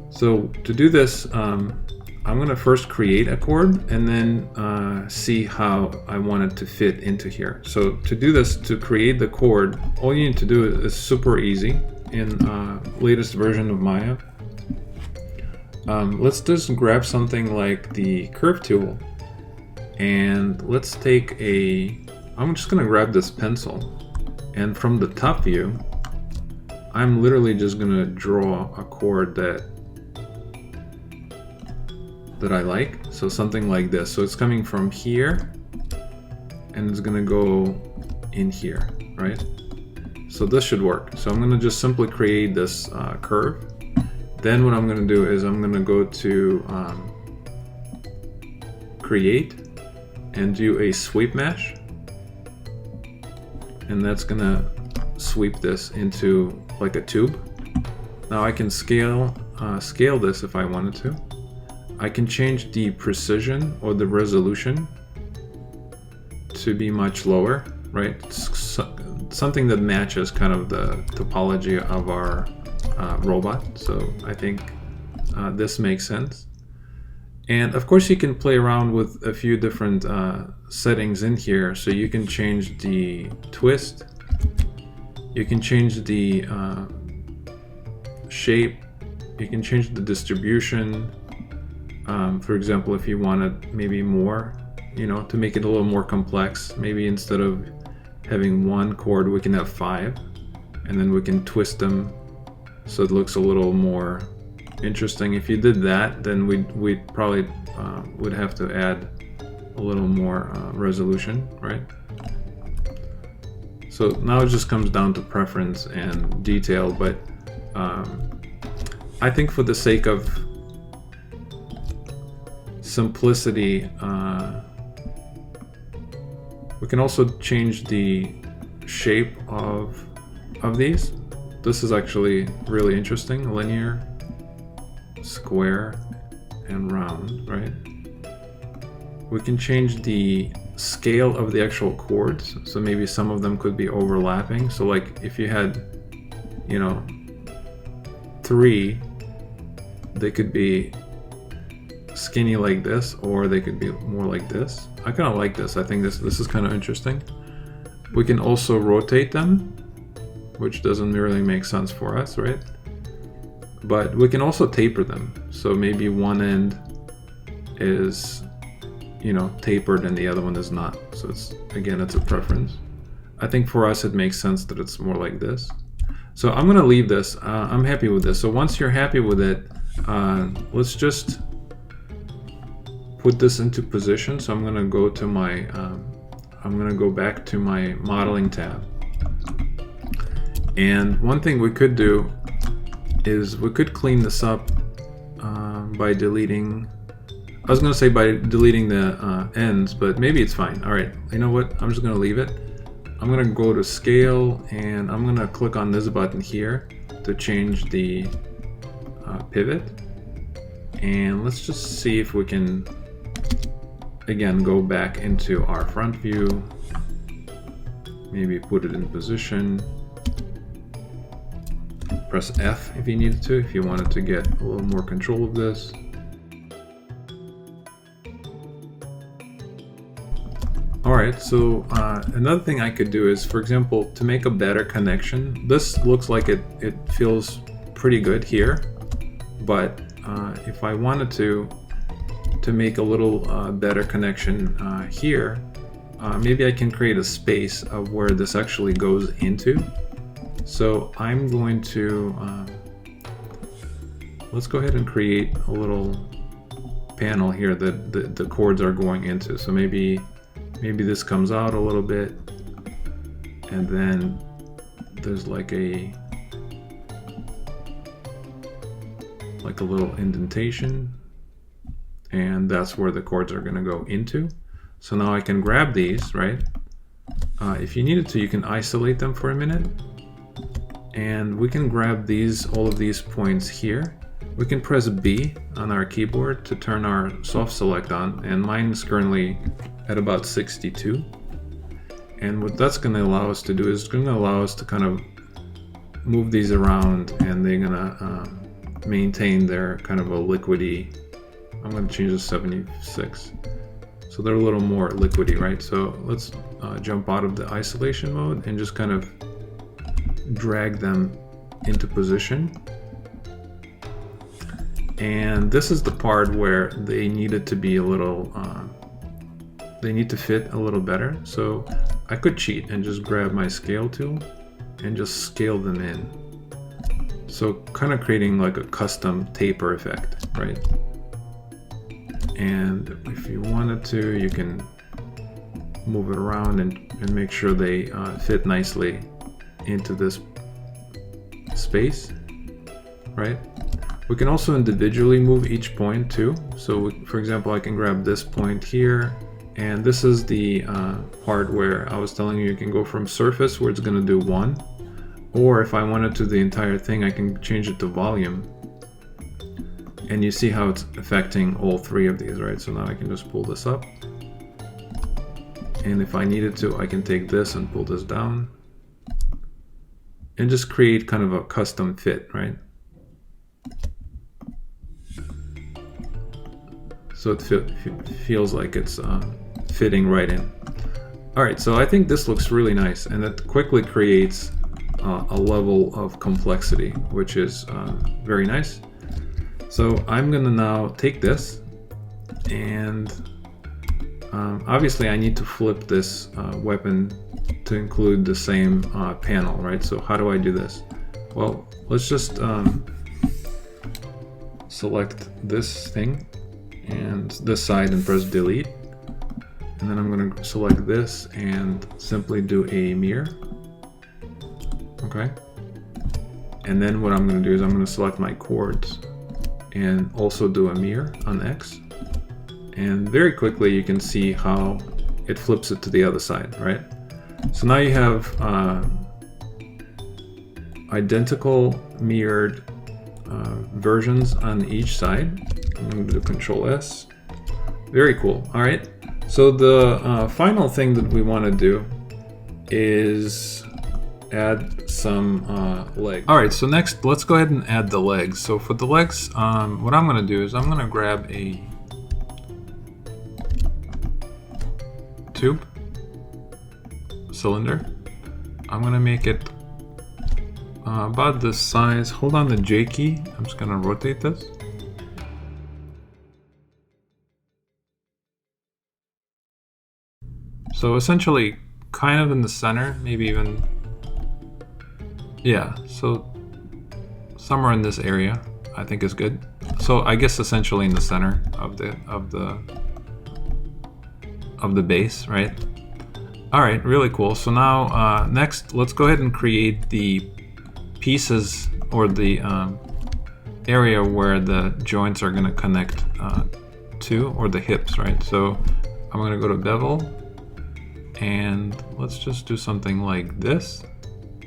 So to do this, I'm going to first create a cord and then see how I want it to fit into here. So to do this, to create the cord, all you need to do is super easy in latest version of Maya. Let's just grab something like the curve tool and let's take I'm just going to grab this pencil, and from the top view, I'm literally just going to draw a cord that I like. So something like this. So it's coming from here and it's going to go in here, right? So this should work. So I'm going to just simply create this curve. Then what I'm going to do is I'm going to go to create and do a sweep mesh. And that's going to sweep this into like a tube. Now I can scale this if I wanted to. I can change the precision or the resolution to be much lower, right? Something that matches kind of the topology of our robot. So I think this makes sense. And of course you can play around with a few different settings in here. So you can change the twist, you can change the shape, you can change the distribution. For example, if you wanted maybe more, you know, to make it a little more complex, maybe instead of having one chord, we can have 5, and then we can twist them so it looks a little more interesting. If you did that, then we'd probably would have to add a little more resolution, right? So now it just comes down to preference and detail, but I think for the sake of simplicity, we can also change the shape of these. This is actually really interesting. Linear, square, and round, right? We can change the scale of the actual chords. So maybe some of them could be overlapping. So like if you had, you know, three, they could be skinny like this, or they could be more like this. I kind of like this. I think this is kind of interesting. We can also rotate them, which doesn't really make sense for us, right? But we can also taper them. So maybe one end is, you know, tapered and the other one is not. So it's, again, it's a preference. I think for us it makes sense that it's more like this. So I'm gonna leave this. I'm happy with this. So once you're happy with it, let's just put this into position. So I'm gonna go to my, I'm gonna go back to my modeling tab. And one thing we could do is we could clean this up by deleting, I was gonna say by deleting the ends, but maybe it's fine. All right, you know what? I'm just gonna leave it. I'm gonna go to scale and I'm gonna click on this button here to change the pivot. And let's just see if we can, again, go back into our front view, maybe put it in position, press F if you needed to, if you wanted to get a little more control of this. Alright, so another thing I could do is, for example, to make a better connection, this looks like it feels pretty good here, but if I wanted to make a little better connection here, maybe I can create a space of where this actually goes into. So I'm going to, let's go ahead and create a little panel here that the chords are going into. So maybe this comes out a little bit, and then there's like a little indentation, and that's where the chords are going to go into. So now I can grab these, right? If you needed to, you can isolate them for a minute, and we can grab all of these points here. We can press B on our keyboard to turn our soft select on, and mine is currently at about 62. And what that's going to allow us to do is it's going to allow us to kind of move these around, and they're going to maintain their kind of a liquidy. I'm going to change to 76. So they're a little more liquidy, right? So let's jump out of the isolation mode and just kind of drag them into position. And this is the part where they needed to be a little, they need to fit a little better. So I could cheat and just grab my scale tool and just scale them in. So kind of creating like a custom taper effect, right? And if you wanted to, you can move it around and make sure they fit nicely into this space, right? We can also individually move each point too. So for example, I can grab this point here, and this is the part where I was telling you can go from surface where it's going to do 1, or if I wanted to the entire thing, I can change it to volume. And you see how it's affecting all 3 of these, right? So now I can just pull this up. And if I needed to, I can take this and pull this down. And just create kind of a custom fit, right? So it feels like it's fitting right in. All right, so I think this looks really nice, and it quickly creates a level of complexity, which is very nice. So I'm gonna now take this, and obviously I need to flip this weapon to include the same panel, right? So how do I do this? Well, let's just select this thing and this side and press delete. And then I'm going to select this and simply do a mirror. Okay. And then what I'm going to do is I'm going to select my chords and also do a mirror on X. And very quickly you can see how it flips it to the other side, right? So now you have identical mirrored versions on each side. I'm going to do Control S. Very cool. All right. So the final thing that we want to do is add some legs. All right, so next let's go ahead and add the legs. So for the legs, what I'm gonna do is I'm gonna grab a tube, cylinder. I'm gonna make it about this size. Hold on the J key. I'm just gonna rotate this. So essentially kind of in the center, maybe even, yeah, so somewhere in this area I think is good. So I guess essentially in the center of the base, right? All right, really cool. So now next let's go ahead and create the pieces or the area where the joints are going to connect to, or the hips, right? So I'm going to go to bevel, and let's just do something like this.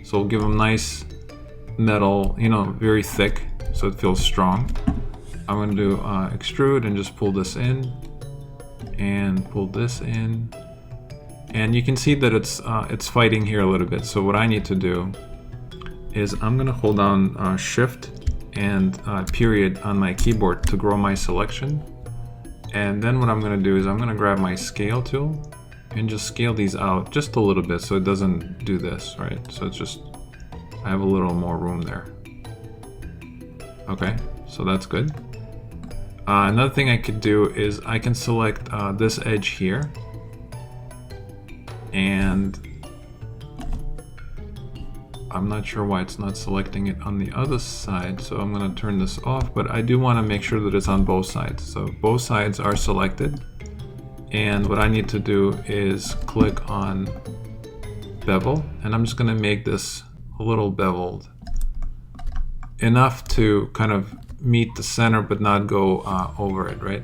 So we'll give them nice metal, you know, very thick, so it feels strong. I'm going to do extrude and just pull this in and pull this in, and you can see that it's fighting here a little bit. So what I need to do is I'm going to hold down shift and period on my keyboard to grow my selection, and then what I'm going to do is I'm going to grab my scale tool and just scale these out just a little bit so it doesn't do this, right? So it's just, I have a little more room there. Okay, so that's good. Another thing I could do is I can select this edge here, and I'm not sure why it's not selecting it on the other side, so I'm going to turn this off, but I do want to make sure that it's on both sides. So both sides are selected. And what I need to do is click on bevel, and I'm just going to make this a little beveled, enough to kind of meet the center but not go over it, right?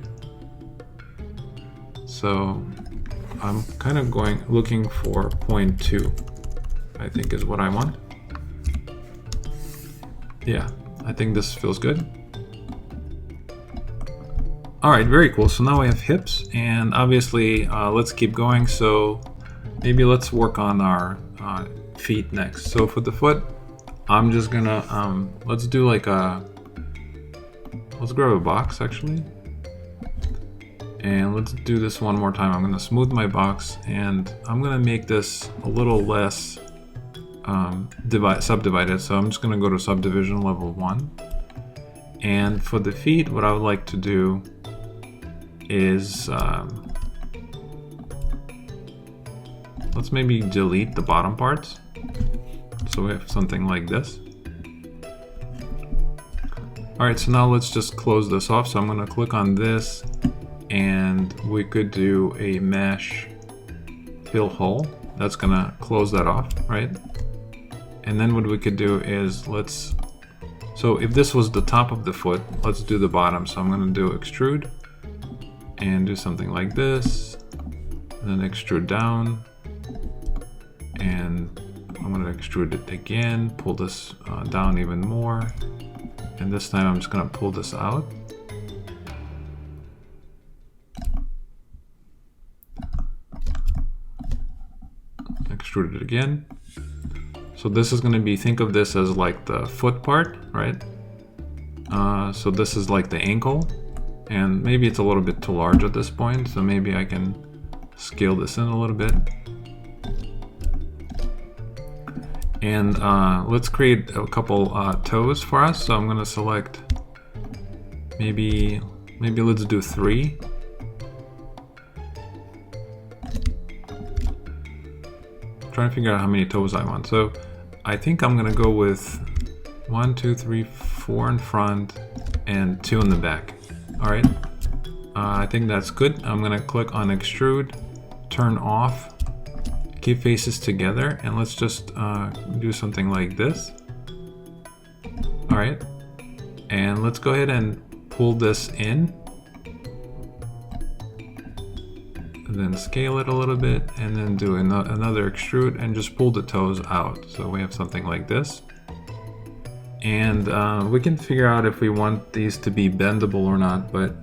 So I'm kind of looking for 0.2, I think is what I want. Yeah, I think this feels good. All right, very cool. So now we have hips, and obviously let's keep going. So maybe let's work on our feet next. So for the foot, I'm just gonna let's do like let's grab a box actually, and let's do this one more time. I'm gonna smooth my box, and I'm gonna make this a little less subdivided. So I'm just gonna go to subdivision level 1, and for the feet, what I would like to do is let's maybe delete the bottom parts, so we have something like this. Alright, so now let's just close this off. So I'm going to click on this, and we could do a mesh fill hole. That's going to close that off, right? And then what we could do is so if this was the top of the foot, let's do the bottom. So I'm going to do extrude and do something like this, and then extrude down, and I'm going to extrude it again, pull this down even more, and this time I'm just going to pull this out. Extrude it again. So this is going to be, think of this as like the foot part, right? So this is like the ankle. And maybe it's a little bit too large at this point, so maybe I can scale this in a little bit. And let's create a couple toes for us. So I'm going to select maybe let's do 3. I'm trying to figure out how many toes I want. So I think I'm going to go with 1, 2, 3, 4 in front and 2 in the back. All right, I think that's good. I'm gonna click on extrude, turn off, keep faces together, and let's just do something like this. All right, and let's go ahead and pull this in, and then scale it a little bit, and then do another extrude and just pull the toes out. So we have something like this. And we can figure out if we want these to be bendable or not, but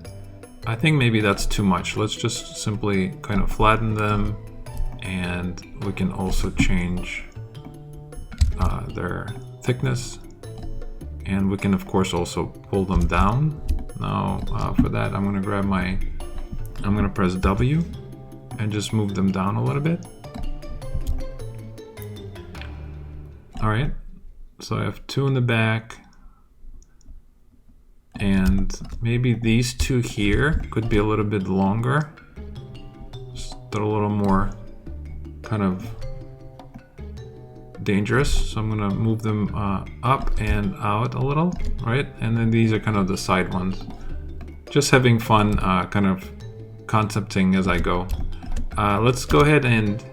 I think maybe that's too much. Let's just simply kind of flatten them, and we can also change their thickness, and we can of course also pull them down. Now for that I'm gonna press W and just move them down a little bit. Alright, so I have 2 in the back, and maybe these 2 here could be a little bit longer. Just they're a little more kind of dangerous, so I'm gonna move them up and out a little, right? And then these are kind of the side ones. Just having fun kind of concepting as I go. Let's go ahead and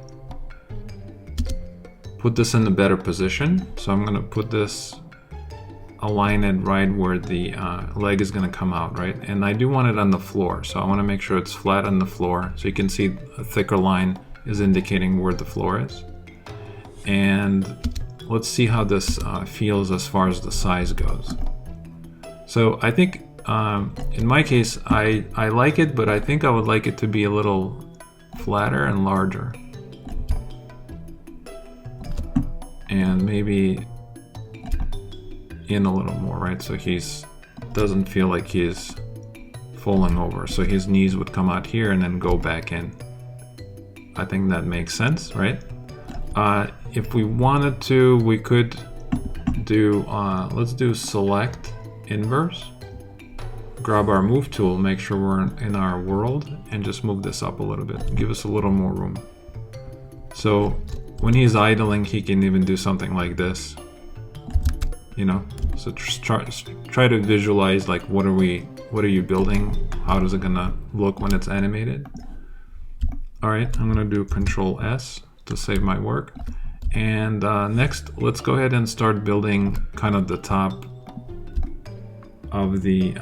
put this in a better position. So I'm gonna put this, align it right where the leg is gonna come out, right? And I do want it on the floor, so I wanna make sure it's flat on the floor. So you can see a thicker line is indicating where the floor is. And let's see how this feels as far as the size goes. So I think in my case, I like it, but I think I would like it to be a little flatter and larger. And maybe in a little more, right? So he's doesn't feel like he's falling over. So his knees would come out here and then go back in. I think that makes sense, right? If we wanted to, we could do, let's do select inverse, grab our move tool, make sure we're in our world, and just move this up a little bit, give us a little more room. So when he's idling, he can even do something like this, you know? So try to visualize, like, what are you building? How is it gonna look when it's animated? All right, I'm gonna do Control S to save my work. And next, let's go ahead and start building kind of the top of the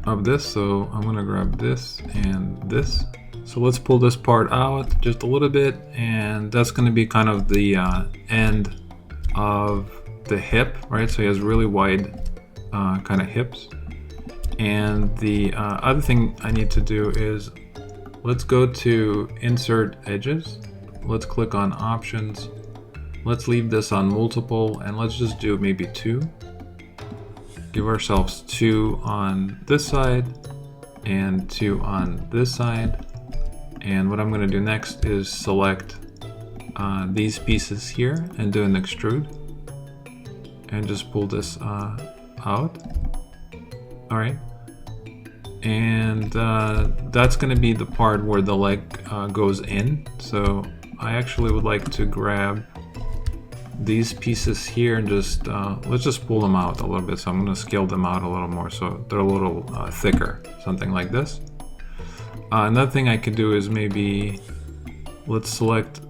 of this. So I'm gonna grab this and this. So let's pull this part out just a little bit, and that's gonna be kind of the end of the hip, right? So he has really wide kind of hips. And the other thing I need to do is, let's go to Insert Edges. Let's click on Options. Let's leave this on Multiple, and let's just do maybe 2. Give ourselves 2 on this side and 2 on this side. And what I'm going to do next is select these pieces here and do an extrude. And just pull this out. Alright. And that's going to be the part where the leg goes in. So I actually would like to grab these pieces here and just let's just pull them out a little bit. So I'm going to scale them out a little more so they're a little thicker, something like this. Another thing I could do is maybe let's select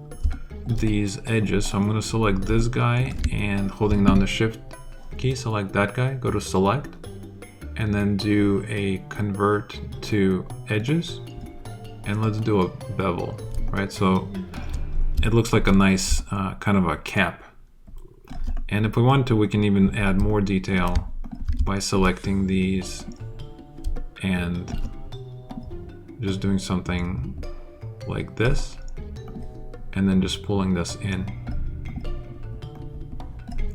these edges. So I'm going to select this guy and holding down the Shift key, select that guy, go to Select, and then do a Convert to Edges, and let's do a bevel, right? So it looks like a nice kind of a cap. And if we want to, we can even add more detail by selecting these and just doing something like this, and then just pulling this in.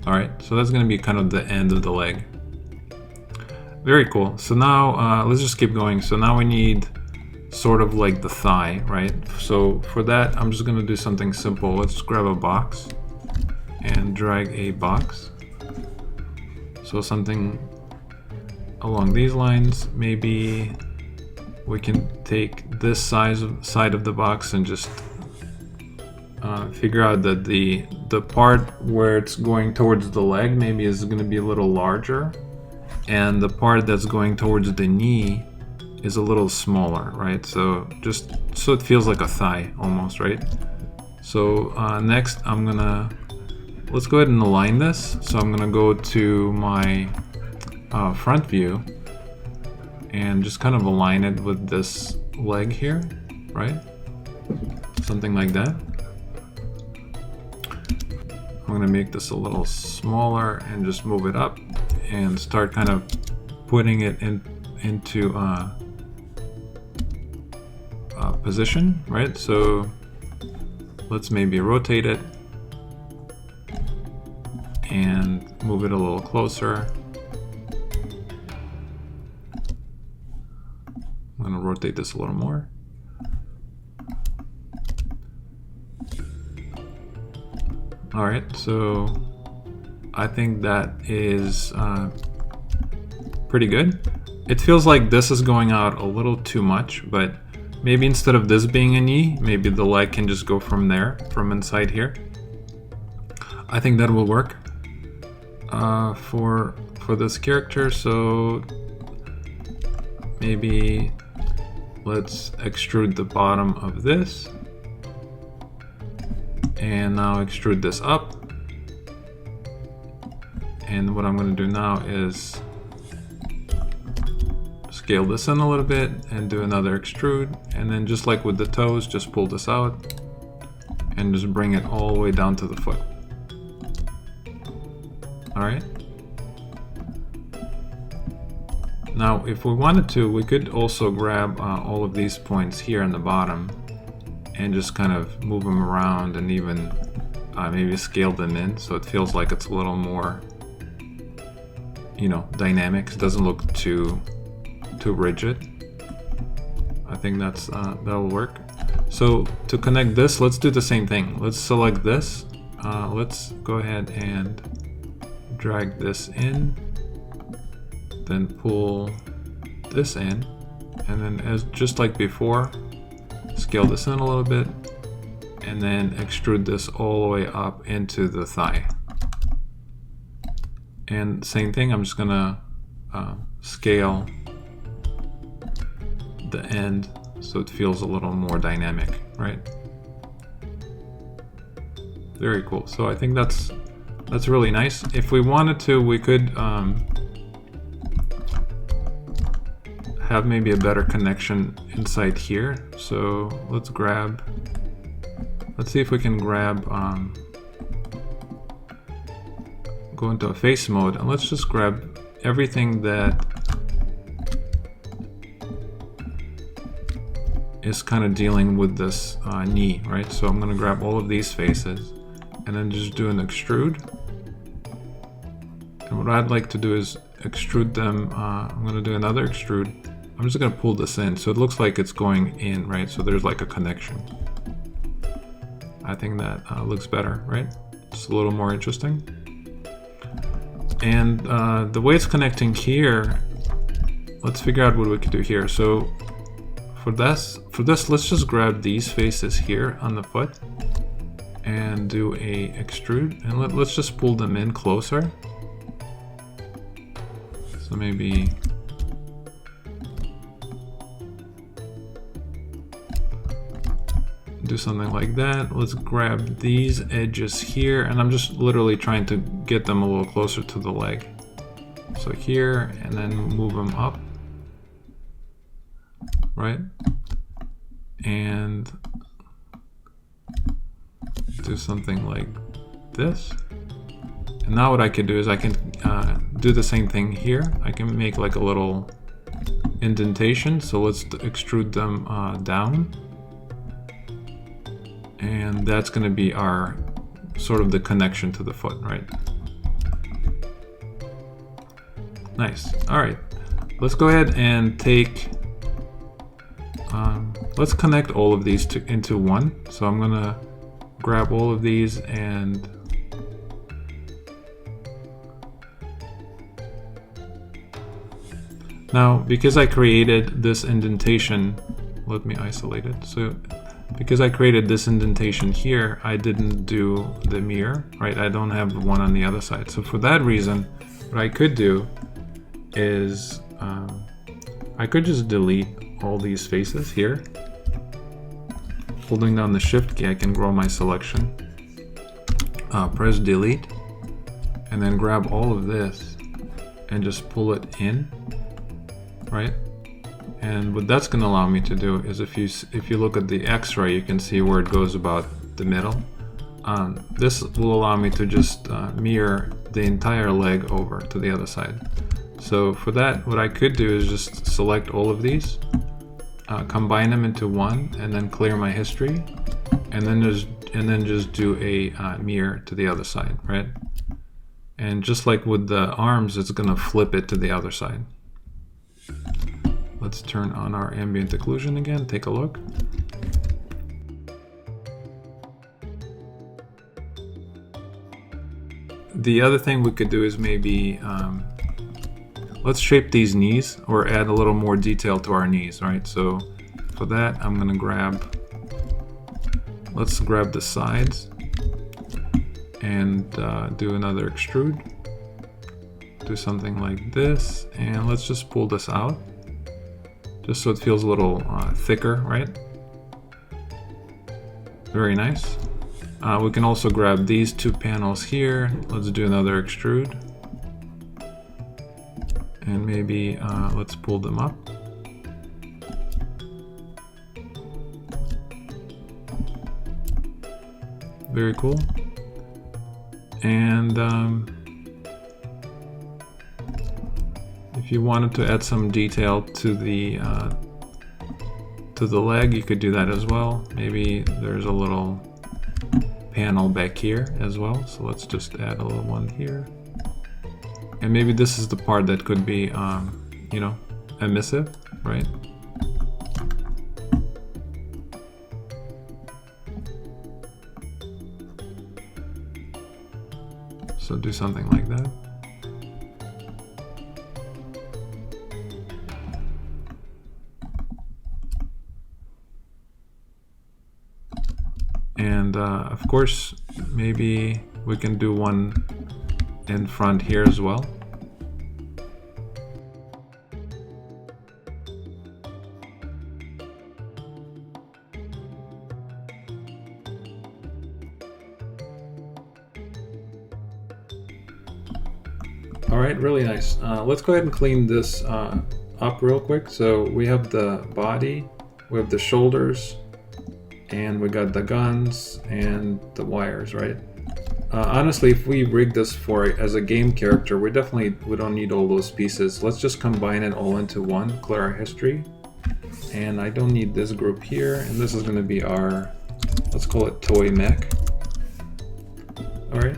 All right, so that's going to be kind of the end of the leg. Very cool. So now let's just keep going. So now we need sort of like the thigh, right? So for that, I'm just going to do something simple. Let's grab a box and drag a box. So something along these lines. Maybe we can take this side of the box and just figure out that the part where it's going towards the leg maybe is going to be a little larger, and the part that's going towards the knee is a little smaller, right? So just so it feels like a thigh almost, right? So next let's go ahead and align this. So I'm gonna go to my front view and just kind of align it with this leg here, right? Something like that. I'm gonna make this a little smaller and just move it up and start kind of putting it into position, right? So let's maybe rotate it and move it a little closer. I'm going to rotate this a little more. All right, so I think that is pretty good. It feels like this is going out a little too much, but maybe instead of this being a knee, maybe the leg can just go from there, from inside here. I think that will work for this character. So maybe let's extrude the bottom of this, and now extrude this up. And what I'm going to do now is scale this in a little bit and do another extrude, and then just like with the toes, just pull this out and just bring it all the way down to the foot. All right. Now, if we wanted to, we could also grab all of these points here in the bottom and just kind of move them around and even maybe scale them in so it feels like it's a little more, you know, dynamic. It doesn't look too rigid. I think that'll work. So to connect this, let's do the same thing. Let's select this. Let's go ahead and drag this in, then pull this in, and then as just like before, scale this in a little bit, and then extrude this all the way up into the thigh. And same thing, I'm just gonna scale the end so it feels a little more dynamic, right? Very cool. So I think that's really nice. If we wanted to, we could have maybe a better connection inside here. So let's see if we can grab, go into a face mode, and let's just grab everything that is kind of dealing with this knee, right? So I'm going to grab all of these faces and then just do an extrude. And what I'd like to do is extrude them. I'm going to do another extrude. I'm just going to pull this in so it looks like it's going in, right? So there's like a connection. I think that looks better, right? It's a little more interesting. And the way it's connecting here, let's figure out what we could do here. So for this, let's just grab these faces here on the foot and do a extrude, and let's just pull them in closer. So maybe do something like that. Let's grab these edges here, and I'm just literally trying to get them a little closer to the leg. So here, and then move them up, right? And do something like this. And now what I can do is I can do the same thing here. I can make like a little indentation. So let's extrude them down. And that's going to be our sort of the connection to the foot, right? Nice. All right. Let's go ahead and take, let's connect all of these into one. So I'm going to grab all of these and now, because I created this indentation, let me isolate it. So because I created this indentation here, I didn't do the mirror, right? I don't have the one on the other side. So for that reason, what I could do is I could just delete all these faces here. Holding down the shift key, I can grow my selection. Press delete, and then grab all of this and just pull it in, right? And what that's going to allow me to do is if you look at the X-ray, you can see where it goes about the middle. This will allow me to just mirror the entire leg over to the other side. So for that, what I could do is just select all of these, combine them into one, and then clear my history, and then just and then just do a mirror to the other side, right? And just like with the arms, it's gonna flip it to the other side. Let's turn on our ambient occlusion again, take a look. The other thing we could do is maybe, let's shape these knees or add a little more detail to our knees, right? So for that, I'm gonna let's grab the sides and do another extrude. Do something like this, and let's just pull this out, just so it feels a little thicker, right? Very nice. We can also grab these two panels here. Let's do another extrude. And maybe let's pull them up. Very cool. And if you wanted to add some detail to the leg, you could do that as well. Maybe there's a little panel back here as well, so let's just add a little one here. And maybe this is the part that could be, you know, emissive, right? So do something like that. And of course, maybe we can do one in front here as well. All right, really nice. Let's go ahead and clean this up real quick. So we have the body, we have the shoulders, and we got the guns and the wires, right? Honestly, if we rig this as a game character, we don't need all those pieces. Let's just combine it all into one, clear our history. And I don't need this group here, and this is gonna be our, let's call it toy mech. All right.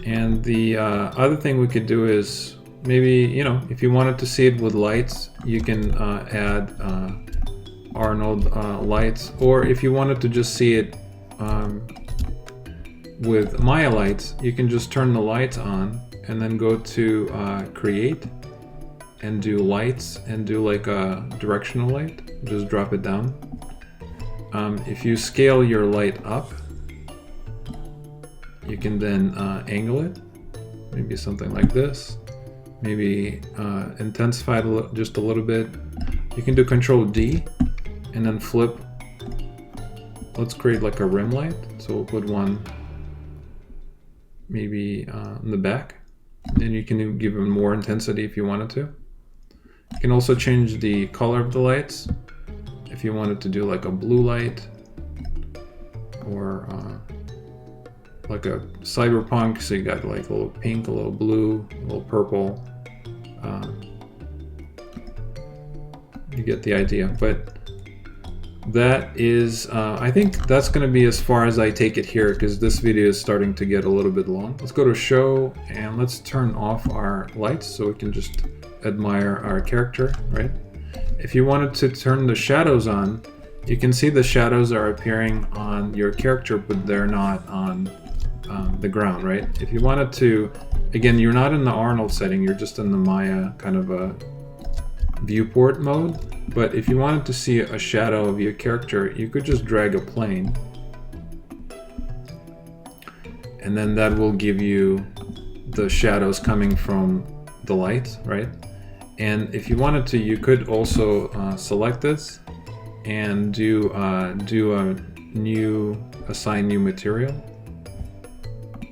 And the other thing we could do is maybe, you know, if you wanted to see it with lights, you can add Arnold lights, or if you wanted to just see it with Maya lights, you can just turn the lights on and then go to create and do lights and do like a directional light, just drop it down. If you scale your light up, you can then angle it, maybe something like this, maybe intensify it just a little bit. You can do Control D and then flip. Let's create like a rim light. So we'll put one maybe in the back. Then you can give them more intensity if you wanted to. You can also change the color of the lights. If you wanted to do like a blue light or like a cyberpunk, so you got like a little pink, a little blue, a little purple. You get the idea. But that is, I think that's going to be as far as I take it here, because this video is starting to get a little bit long. Let's go to show and let's turn off our lights so we can just admire our character, right? If you wanted to turn the shadows on, you can see the shadows are appearing on your character, but they're not on the ground, right? If you wanted to, again, you're not in the Arnold setting, you're just in the Maya kind of a viewport mode. But if you wanted to see a shadow of your character, you could just drag a plane, and then that will give you the shadows coming from the light, right? And if you wanted to, you could also select this and do assign new material,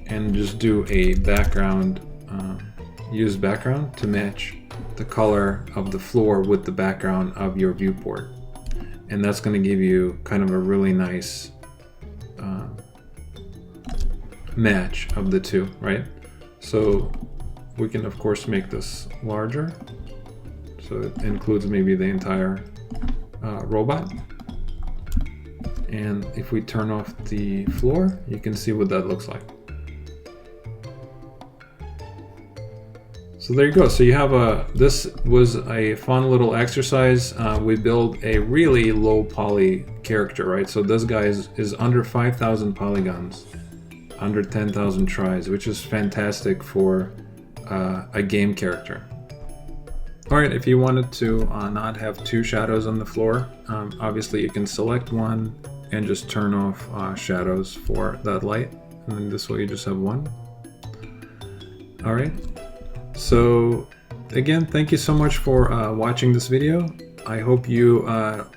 and just do a background, use background to match the color of the floor with the background of your viewport. And that's going to give you kind of a really nice match of the two, right? So we can of course make this larger, so it includes maybe the entire robot. And if we turn off the floor, you can see what that looks like. So there you go. So you have this was a fun little exercise. We built a really low poly character, right? So this guy is under 5,000 polygons, under 10,000 tries, which is fantastic for a game character. All right, if you wanted to not have two shadows on the floor, obviously you can select one and just turn off shadows for that light. And then this way you just have one. All right. So again, thank you so much for watching this video. I hope you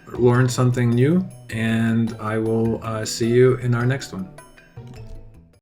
learned something new, and I will see you in our next one.